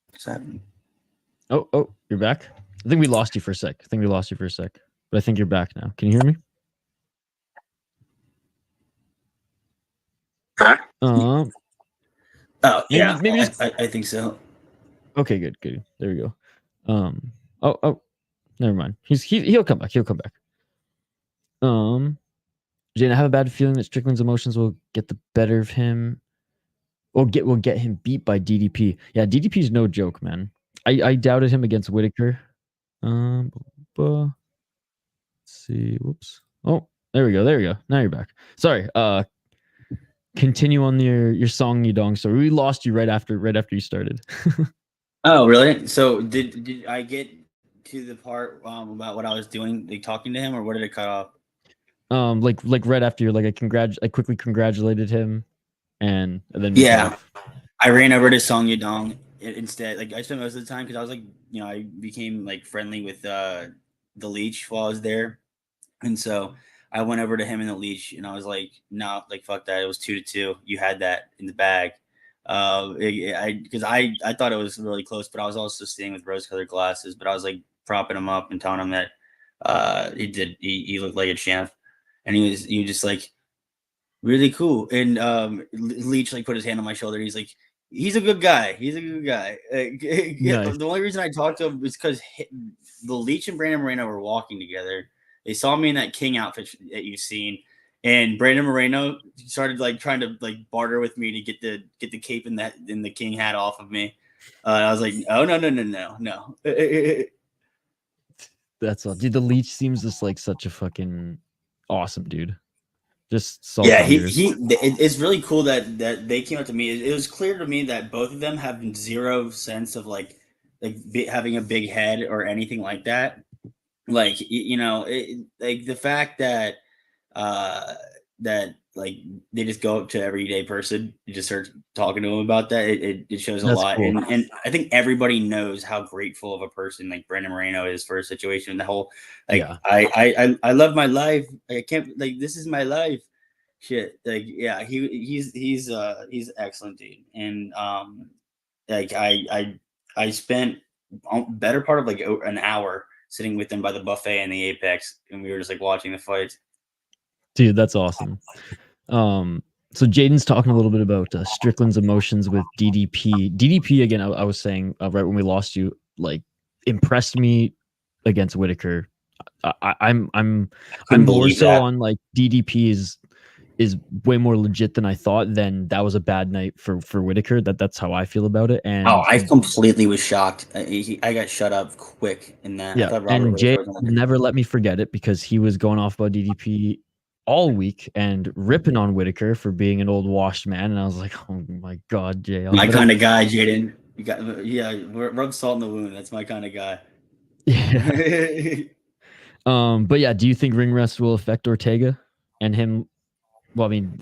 What's happening? Oh, you're back. I think we lost you for a sec. But I think you're back now. Can you hear me? Huh? Oh yeah, maybe I think so. Okay, good. There we go. Oh, never mind. He'll come back. Jane, I have a bad feeling that Strickland's emotions will get the better of him. Will get him beat by DDP. Yeah, DDP's no joke, man. I doubted him against Whitaker. Let's see. Whoops. Oh, there we go. Now you're back. Sorry. Continue on your Song Yadong story. We lost you right after you started. Oh, really? So did I get to the part about what I was doing, like talking to him, or what did it cut off? Like right after you're like, I quickly congratulated him, and then I ran over to Song Yadong instead. Like, I spent most of the time because I was like, you know, I became like friendly with the Leech while I was there, and so I went over to him and the Leech, and I was like, no, like fuck that. It was 2-2. You had that in the bag. Because I thought it was really close, but I was also staying with rose-colored glasses. But I was like propping him up and telling him that he looked like a champ, and he was just like really cool. And Leech like put his hand on my shoulder. He's like, he's a good guy. Nice. The only reason I talked to him was because the Leech and Brandon Moreno were walking together. They saw me in that King outfit that you've seen. And Brandon Moreno started like trying to like barter with me to get the cape and the King hat off of me. I was like, oh no. That's all, dude. The Leech seems just like such a fucking awesome dude. Just it's really cool that they came up to me. It was clear to me that both of them have zero sense of like having a big head or anything like that. Like, you know, like the fact that that like they just go up to everyday person and just start talking to him about that. It shows a lot, cool. And I think everybody knows how grateful of a person like Brandon Moreno is for a situation. The whole like I love my life. I can't like this is my life. Shit, like yeah, he's excellent, dude. And like I spent better part of like an hour sitting with him by the buffet in the Apex, and we were just like watching the fights. Dude, that's awesome. So Jaden's talking a little bit about Strickland's emotions with DDP. DDP again, I was saying right when we lost you, like impressed me against Whitaker. I'm more so on like DDP is way more legit than I thought. Then that was a bad night for Whitaker. That's how I feel about it. And I completely was shocked. I got shut up quick in that. Yeah, and Jay never let me forget it because he was going off about DDP all week and ripping on Whitaker for being an old washed man. And I was like, oh my God, Jay. My kind of guy, Jaden. You got rub salt in the wound. That's my kind of guy. Yeah. But yeah, do you think ring rust will affect Ortega and him? Well, I mean,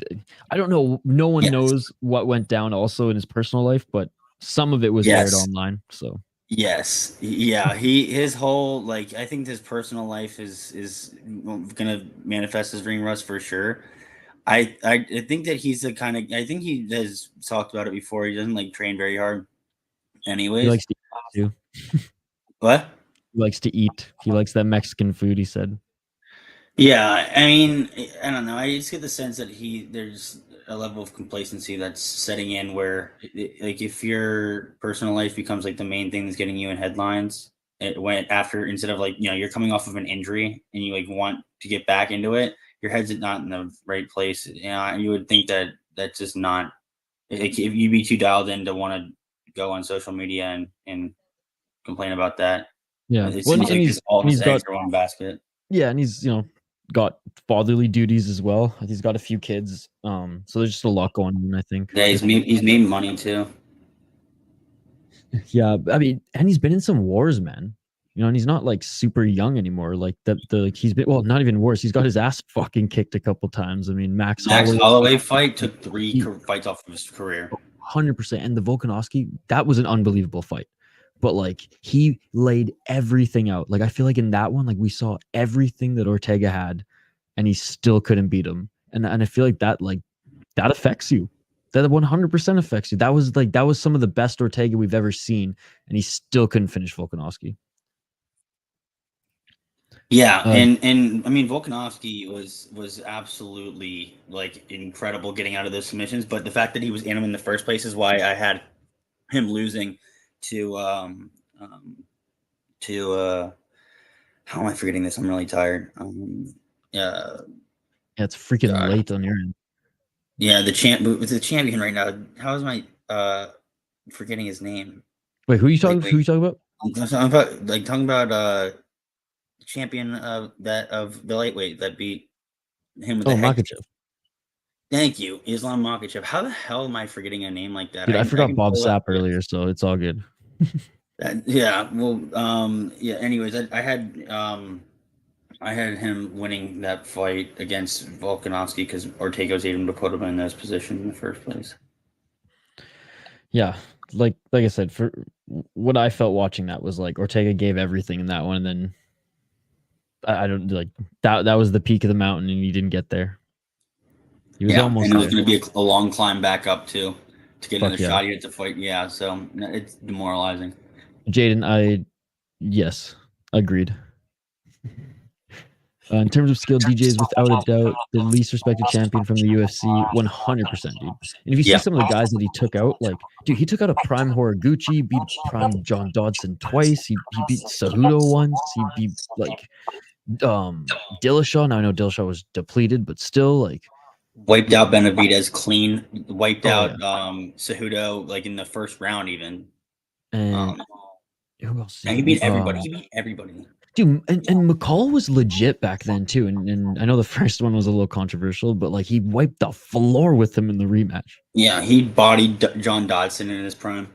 I don't know. No one knows what went down also in his personal life, but some of it was aired online. So yes, yeah, his whole like I think his personal life is gonna manifest as ring rust for sure. I think that he's the kind of I think he has talked about it before. He doesn't like train very hard. Anyways, he likes to eat too. What? He likes to eat. He likes that Mexican food. He said. Yeah, I mean, I don't know. I just get the sense that there's a level of complacency that's setting in where, like, if your personal life becomes like the main thing that's getting you in headlines, it went after instead of like you're coming off of an injury and you like want to get back into it, your head's not in the right place. You would think that that's just not. If you'd be too dialed in to want to go on social media and complain about that. Yeah, it seems like all his eggs are one basket. Yeah, and he's got fatherly duties as well. He's got a few kids. So there's just a lot going on, I think. Yeah, he's made money too. Yeah, I mean, and he's been in some wars, man. And he's not like super young anymore. Like he's been not even worse. He's got his ass fucking kicked a couple times. I mean, Max Holloway fight took 3 fights off of his career. 100%. And the Volkanovski, that was an unbelievable fight. But like he laid everything out. Like I feel like in that one, like we saw everything that Ortega had, and he still couldn't beat him. And I feel like that affects you. That 100% affects you. That was some of the best Ortega we've ever seen, and he still couldn't finish Volkanovski. Yeah, and I mean Volkanovski was absolutely like incredible getting out of those submissions. But the fact that he was in them in the first place is why I had him losing to how am I forgetting this? I'm really tired. Yeah, it's freaking late on your end. Yeah, it's the champion right now. How is my forgetting his name? Wait, who are you talking? Who are you talking about? I'm talking about the champion of the lightweight that beat him with the Makhachev. Thank you, Islam Makhachev. How the hell am I forgetting a name like that? Dude, I forgot Bob Sapp earlier, so it's all good. Yeah. Well, yeah. Anyways, I had him winning that fight against Volkanovski because Ortega was able to put him in this position in the first place. Yeah, like I said, for what I felt watching that was like Ortega gave everything in that one, and then I don't like that. That was the peak of the mountain, and he didn't get there. He was almost. And it was going to be a long climb back up too to get another shot here to fight. Yeah, so it's demoralizing. Jaden, yes, agreed. In terms of skill, DJ is without a doubt the least respected champion from the UFC, 100%, dude. And if you see some of the guys that he took out, like, dude, he took out a prime Horiguchi, beat prime John Dodson twice. He beat Cejudo once. He beat like Dillashaw. Now I know Dillashaw was depleted, but still, like, wiped out Benavidez clean. Wiped out Cejudo like in the first round even. And who else? He beat everybody. He beat everybody. Dude, and McCall was legit back then too, and I know the first one was a little controversial, but like he wiped the floor with him in the rematch. Yeah, he bodied John Dodson in his prime.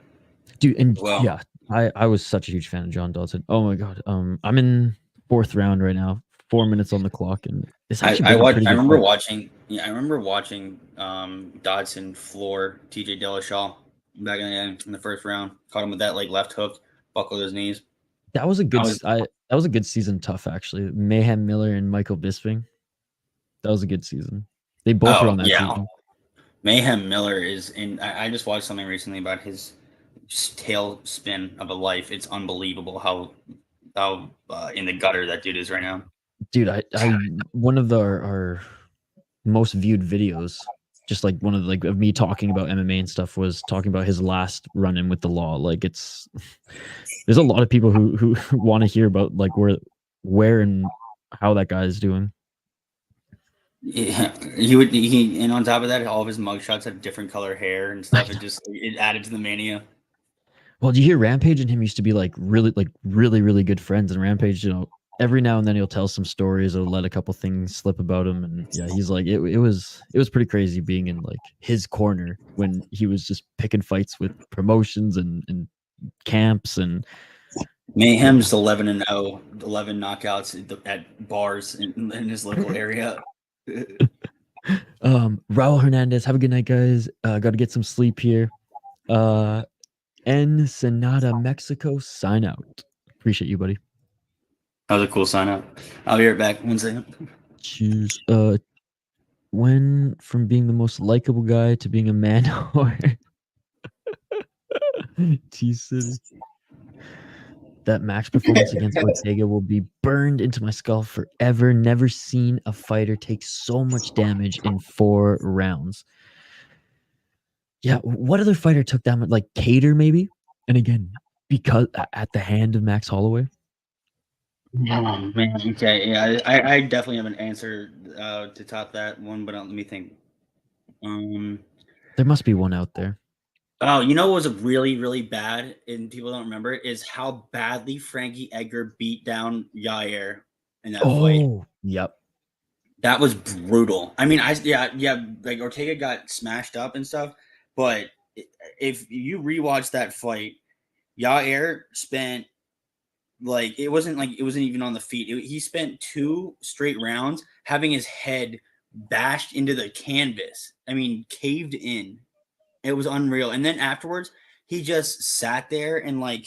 Dude, and yeah, I was such a huge fan of John Dodson. Oh my god, I'm in 4th round right now, 4 minutes on the clock, and It's I actually been a pretty I good remember fight. watching. Yeah, I remember watching Dodson floor TJ Dillashaw back in the first round. Caught him with that like left hook, buckled his knees. That was a good. was- that was a good season. Tough actually. Mayhem Miller and Michael Bisping. That was a good season. They both were on that season. Mayhem Miller is in. I just watched something recently about his tail spin of a life. It's unbelievable how in the gutter that dude is right now. Dude, I one of our most viewed videos, just like one of like of me talking about MMA and stuff, was talking about his last run in with the law. Like it's there's a lot of people who want to hear about like where and how that guy is doing. Yeah, he and on top of that, all of his mugshots have different color hair and stuff. It added to the mania. Well, do you hear Rampage and him used to be like really good friends, and Rampage, you know, every now and then he'll tell some stories or let a couple things slip about him, and yeah, he's like it was pretty crazy being in like his corner when he was just picking fights with promotions and camps. And Mayhem's 11-0, 11 knockouts at bars in his local area. Raul Hernandez, have a good night, guys. Got to get some sleep here. Ensenada, Mexico, sign out. Appreciate you, buddy. That was a cool sign up. I'll be right back. 1 second. Choose when from being the most likable guy to being a man whore. T-City. That Max performance against Ortega will be burned into my skull forever. Never seen a fighter take so much damage in 4 rounds. Yeah, what other fighter took that much? Like Cater, maybe? And again, because at the hand of Max Holloway. Oh, man. Okay, yeah, I definitely have an answer to top that one, but let me think. There must be one out there. Oh, you know what was really, really bad, and people don't remember it, is how badly Frankie Edgar beat down Yair in that fight. Oh, yep. That was brutal. I mean, like Ortega got smashed up and stuff, but if you rewatch that fight, Yair spent like it wasn't even on the feet. He spent 2 straight rounds having his head bashed into the canvas. I mean, caved in. It was unreal. And then afterwards, he just sat there and like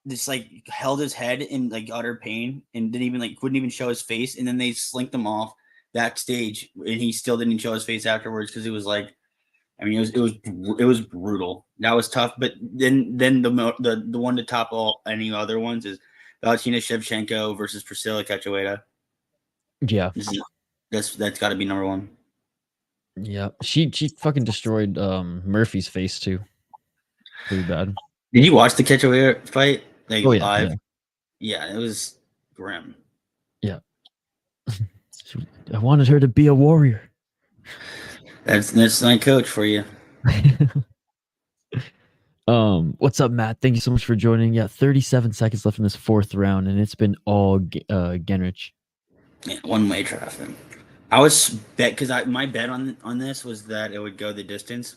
just like held his head in like utter pain and couldn't even show his face. And then they slinked him off backstage, and he still didn't show his face afterwards because it was like, I mean, it was brutal. That was tough. But then the one to top all any other ones is Valentina Shevchenko versus Priscilla Cachoeira. Yeah, that's got to be number 1. Yeah, she fucking destroyed Murphy's face too. Pretty bad. Did you watch the Cachoeira fight? Like live? Yeah. Yeah, it was grim. Yeah. I wanted her to be a warrior. That's my coach for you. What's up, Matt? Thank you so much for joining. Yeah, 37 seconds left in this 4th round, and it's been all Gennrich. Yeah, one-way traffic. I was because my bet on this was that it would go the distance.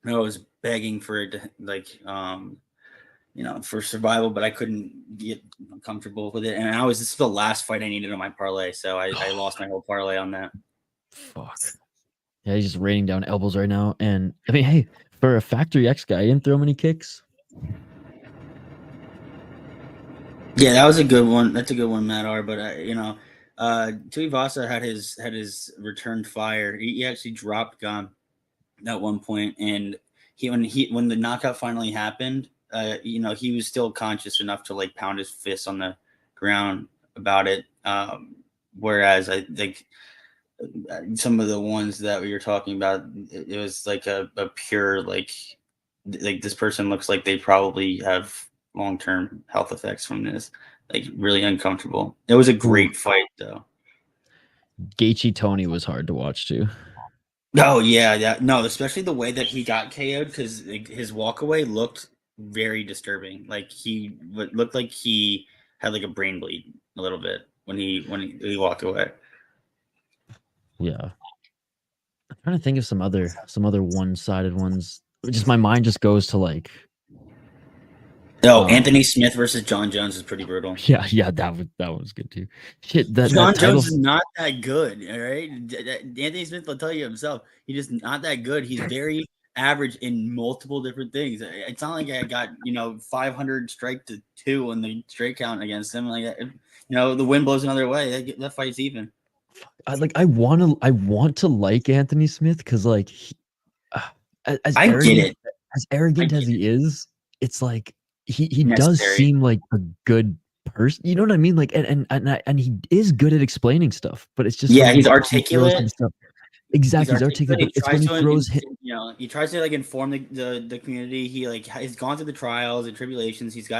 I was begging for it to for survival, but I couldn't get comfortable with it. And this is the last fight I needed on my parlay, so I lost my whole parlay on that. Fuck. Yeah, he's just raining down elbows right now. And I mean, hey, for a Factory X guy, he didn't throw many kicks. Yeah, that was a good one. That's a good one, Matt R. But Tuivasa had his return fire. He actually dropped gun at one point, and when the knockout finally happened, he was still conscious enough to like pound his fist on the ground about it. Whereas I think some of the ones that we were talking about, it was like a pure like this person looks like they probably have long-term health effects from this. Like really uncomfortable. It was a great fight though. Gaethje Tony was hard to watch too. Oh yeah. No, especially the way that he got KO'd because his walkaway looked very disturbing. Like he looked like he had like a brain bleed a little bit when he walked away. Yeah, I'm trying to think of some other one-sided ones. Just my mind just goes to like Oh, Anthony Smith versus John Jones is pretty brutal. Yeah, that was good too. Shit, John Jones is not that good. All right, Anthony Smith will tell you himself. He's just not that good. He's very average in multiple different things. It's not like I got 500 strike to 2 in the strike count against him. Like the wind blows another way. That fight's even. I want to like Anthony Smith because like as arrogant as he is, it's like he does seem like a good person. You know what I mean? Like and he is good at explaining stuff, but it's just he's articulate. Exactly, he's articulate. It's when he throws he tries to like inform the community. He's gone through the trials and tribulations. He's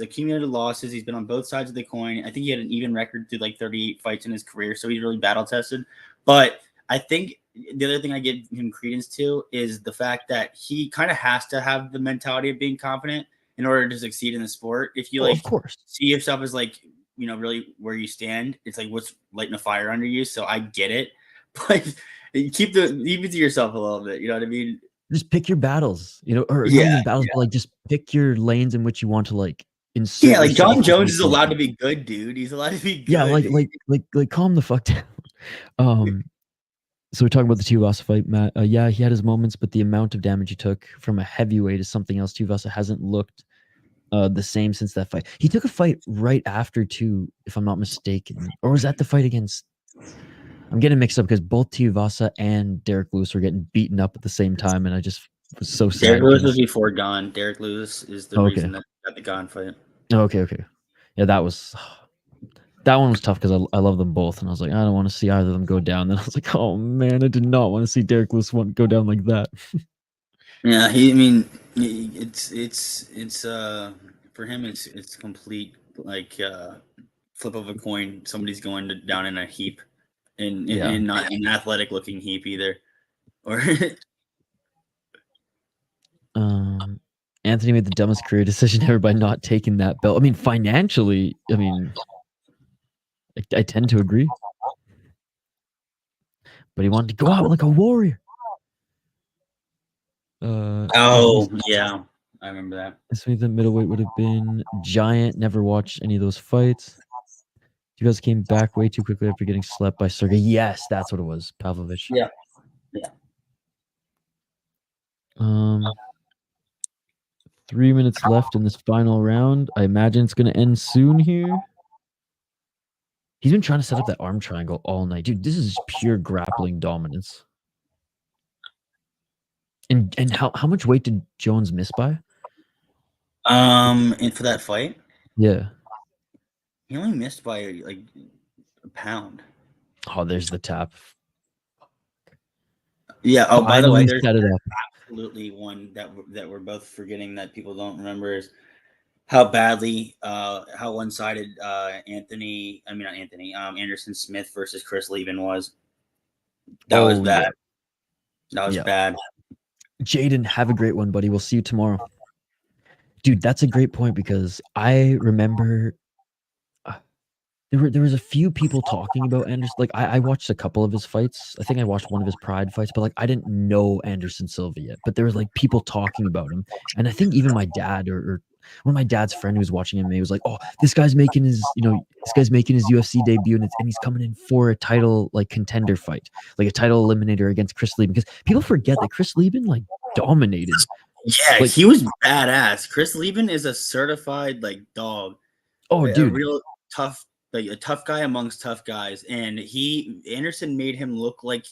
accumulated losses. He's been on both sides of the coin. I think he had an even record through like 38 fights in his career, so he's really battle tested. But I think the other thing I give him credence to is the fact that he kind of has to have the mentality of being confident in order to succeed in the sport. If you of course see yourself as like really where you stand, it's like what's lighting a fire under you. So I get it, but keep it to yourself a little bit. You know what I mean? Just pick your battles, or battles, but like just pick your lanes in which you want to like insert. Yeah, like John Jones is allowed to be good, dude. He's allowed to be good. Yeah, like calm the fuck down. So we're talking about the Tuivasa fight, Matt. Yeah, he had his moments, but the amount of damage he took from a heavyweight is something else. Tuivasa hasn't looked the same since that fight. He took a fight right after too, if I'm not mistaken, or was that the fight against? I'm getting mixed up because both Tuivasa and Derek Lewis were getting beaten up at the same time, and I just was so sad. Derek Lewis was before Gone. Derek Lewis is the reason that got the Gone fight. Okay. Yeah, that one was tough because I love them both, and I was like, I don't want to see either of them go down. Then I was like, oh man, I did not want to see Derek Lewis go down like that. Yeah, it's for him it's complete like flip of a coin. Somebody's going down in a heap, and not an athletic looking heap either. Or Anthony made the dumbest career decision ever by not taking that belt. I mean, financially, I tend to agree. But he wanted to go out like a warrior. Yeah. I remember that. This means the middleweight would have been Giant. Never watched any of those fights. You guys came back way too quickly after getting slept by Sergey. Yes, that's what it was. Pavlovich. Yeah. 3 minutes left in this final round. I imagine it's going to end soon here. He's been trying to set up that arm triangle all night. Dude, this is pure grappling dominance. And how much weight did Jones miss by? And for that fight? Yeah. He only missed by like a pound. Oh, there's the tap. Yeah. Oh, by the way, there's set it up. Absolutely one that we're both forgetting that people don't remember is how badly, how one-sided Anderson Smith versus Chris Lieben was. That was bad. Yeah. That was bad. Jayden, have a great one, buddy. We'll see you tomorrow. Dude, that's a great point because I remember there was a few people talking about Anderson. Like I watched a couple of his fights. I think I watched one of his Pride fights, but like I didn't know Anderson Silva yet. But there was like people talking about him, and I think even my dad or one of my dad's friend who was watching MMA was like, "Oh, this guy's making his UFC debut, and he's coming in for a title like contender fight, like a title eliminator against Chris Lieben." Because people forget that Chris Lieben like dominated. Yeah, like, he was badass. Chris Lieben is a certified like dog. Oh, dude, a real tough. Like a tough guy amongst tough guys, and Anderson made him look like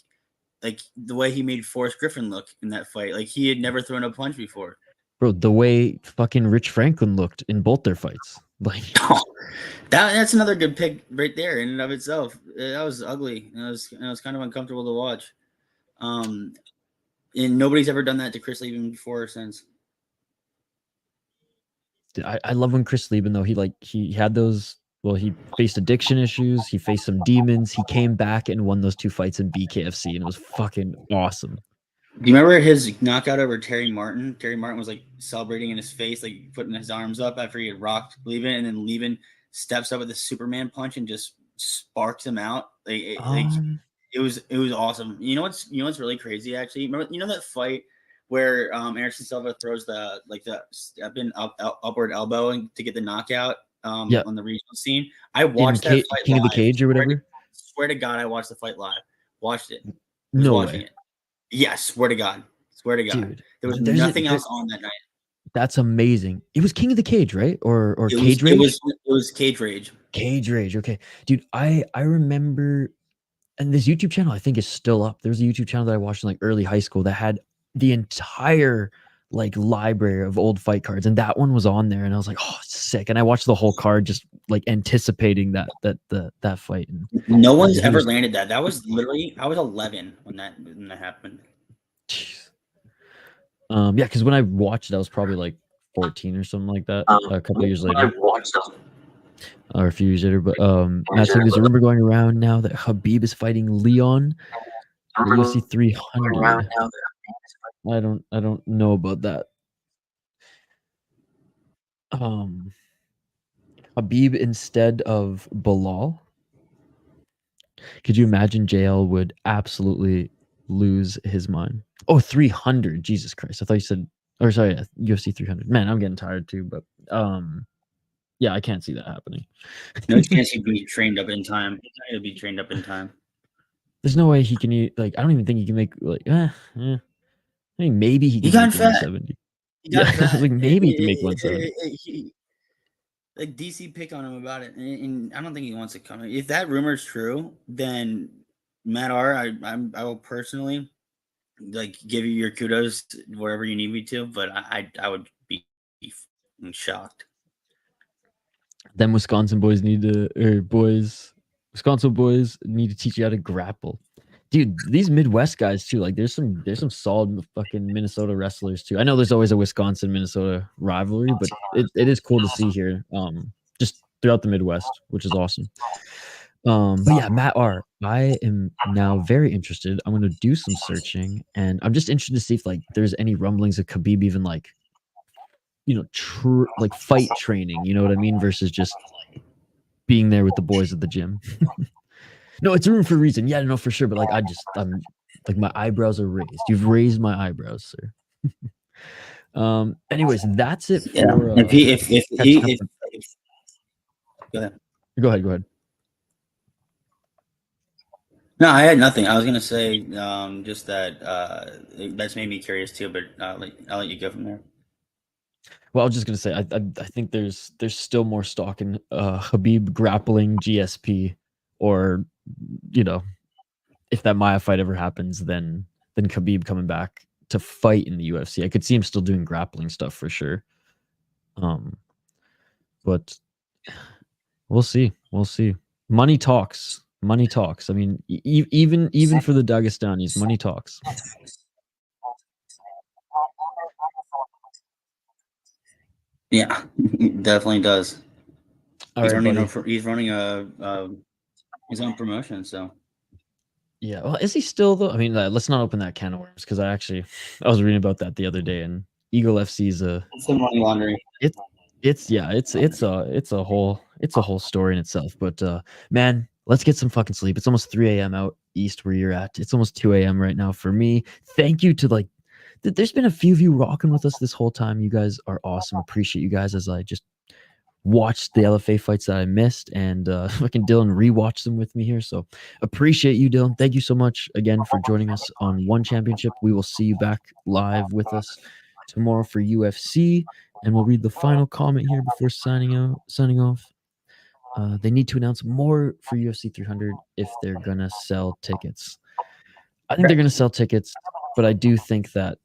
the way he made Forrest Griffin look in that fight. Like he had never thrown a punch before. Bro, the way fucking Rich Franklin looked in both their fights. Like that's another good pick right there in and of itself. That was ugly. It was kind of uncomfortable to watch. And nobody's ever done that to Chris Lieben before or since. I love when Chris Lieben though he had those. Well, he faced addiction issues. He faced some demons. He came back and won those 2 fights in BKFC, and it was fucking awesome. Do you remember his knockout over Terry Martin? Terry Martin was like celebrating in his face, like putting his arms up after he had rocked Lieben, and then Lieben steps up with a Superman punch and just sparks him out. It was awesome. You know what's really crazy actually? Remember that fight where Anderson Silva throws the upward elbow to get the knockout on the regional scene. I watched that fight King live. of the Cage or whatever. Swear to God, I watched the fight live. Watched it. No watching way. it. Yeah, swear to God. Swear to God. Dude, there was nothing else on that night. That's amazing. It was King of the Cage, right? Or Cage Rage? It was Cage Rage. Cage Rage. Okay. Dude, I remember, and this YouTube channel I think is still up. There's a YouTube channel that I watched in like early high school that had the entire like library of old fight cards, and that one was on there, and I was like, oh, sick. And I watched the whole card just like anticipating that fight. And no one's ever landed that. That was literally, I was 11 when that happened. Jeez. Yeah, because when I watched it, I was probably like 14 or something like that. A couple of years later, or a few years later. But Matt saying there's a rumor going around now that Khabib is fighting Leon at UFC 300. I don't know about that. Khabib instead of Bilal. Could you imagine JL would absolutely lose his mind? Oh, 300. Jesus Christ. I thought you said, or sorry, UFC 300. Man, I'm getting tired too, but yeah, I can't see that happening. No chance he'd be trained up in time. He'll be trained up in time. There's no way he can eat, like, I don't even think he can make, like, I mean, maybe he can make 170. Yeah, like, maybe he can make 170. Like, DC pick on him about it, and I don't think he wants to come. If that rumor is true, then Matt R, I will personally like give you your kudos wherever you need me to, but I would be shocked. Then Wisconsin boys need to teach you how to grapple. Dude, these Midwest guys too, like there's some solid fucking Minnesota wrestlers too. I know there's always a Wisconsin-Minnesota rivalry, but it is cool to see here, just throughout the Midwest, which is awesome. But yeah, Matt R, I am now very interested. I'm going to do some searching, and I'm just interested to see if like there's any rumblings of Khabib even like, you know, like fight training, you know what I mean, versus just being there with the boys at the gym. No, it's a room for a reason. Yeah, no, for sure. But like, I'm like, my eyebrows are raised. You've raised my eyebrows, sir. Anyways, that's it. For, if go ahead. No, I had nothing. I was gonna say just that that's made me curious too. But I'll let you go from there. Well, I was just gonna say I think there's still more stock in Khabib grappling GSP, or you know, if that Maya fight ever happens, then Khabib coming back to fight in the UFC. I could see him still doing grappling stuff for sure. But we'll see. Money talks. I mean, even for the Dagestanis, money talks. Yeah, it definitely does. He's running his own promotion, so. Yeah, well, is he still though? I mean, let's not open that can of worms, because I was reading about that the other day, and Eagle FC is it's the money laundering. It's a whole story in itself. But man, let's get some fucking sleep. It's almost 3 a.m. out east where you're at. It's almost 2 a.m. right now for me. Thank you to like, there's been a few of you rocking with us this whole time. You guys are awesome. Appreciate you guys as I just watched the LFA fights that I missed, and fucking Dylan rewatched them with me here. So appreciate you, Dylan. Thank you so much again for joining us on One Championship. We will see you back live with us tomorrow for UFC, and we'll read the final comment here before signing off. They need to announce more for UFC 300 if they're gonna sell tickets. I think they're gonna sell tickets, but I do think that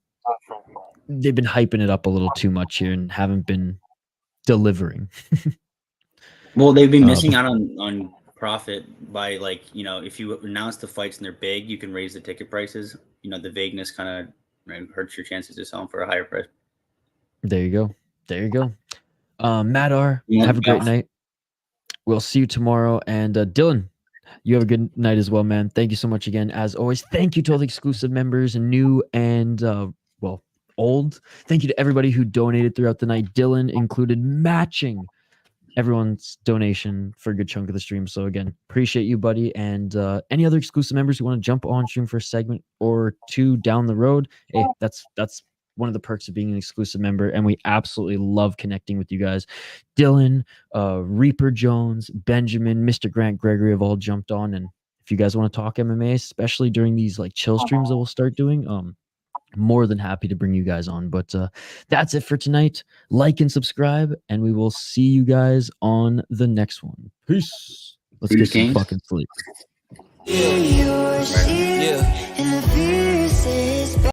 they've been hyping it up a little too much here and haven't been delivering. Well, they've been missing out on profit by, like, you know, if you announce the fights and they're big, you can raise the ticket prices. You know, the vagueness kind of hurts your chances to sell them for a higher price. There you go. Matt R, have a great night. We'll see you tomorrow. And Dylan, you have a good night as well, man. Thank you so much again. As always, thank you to all the exclusive members, new and old. Thank you to everybody who donated throughout the night. Dylan included, matching everyone's donation for a good chunk of the stream. So again, appreciate you, buddy. And any other exclusive members who want to jump on stream for a segment or two down the road, hey, that's one of the perks of being an exclusive member, and we absolutely love connecting with you guys. Dylan, Reaper Jones, Benjamin, Mr. Grant Gregory have all jumped on, and if you guys want to talk MMA, especially during these like chill streams that we'll start doing, more than happy to bring you guys on. But that's it for tonight. Like and subscribe, and we will see you guys on the next one. Peace. Let's get some fucking sleep. Yeah.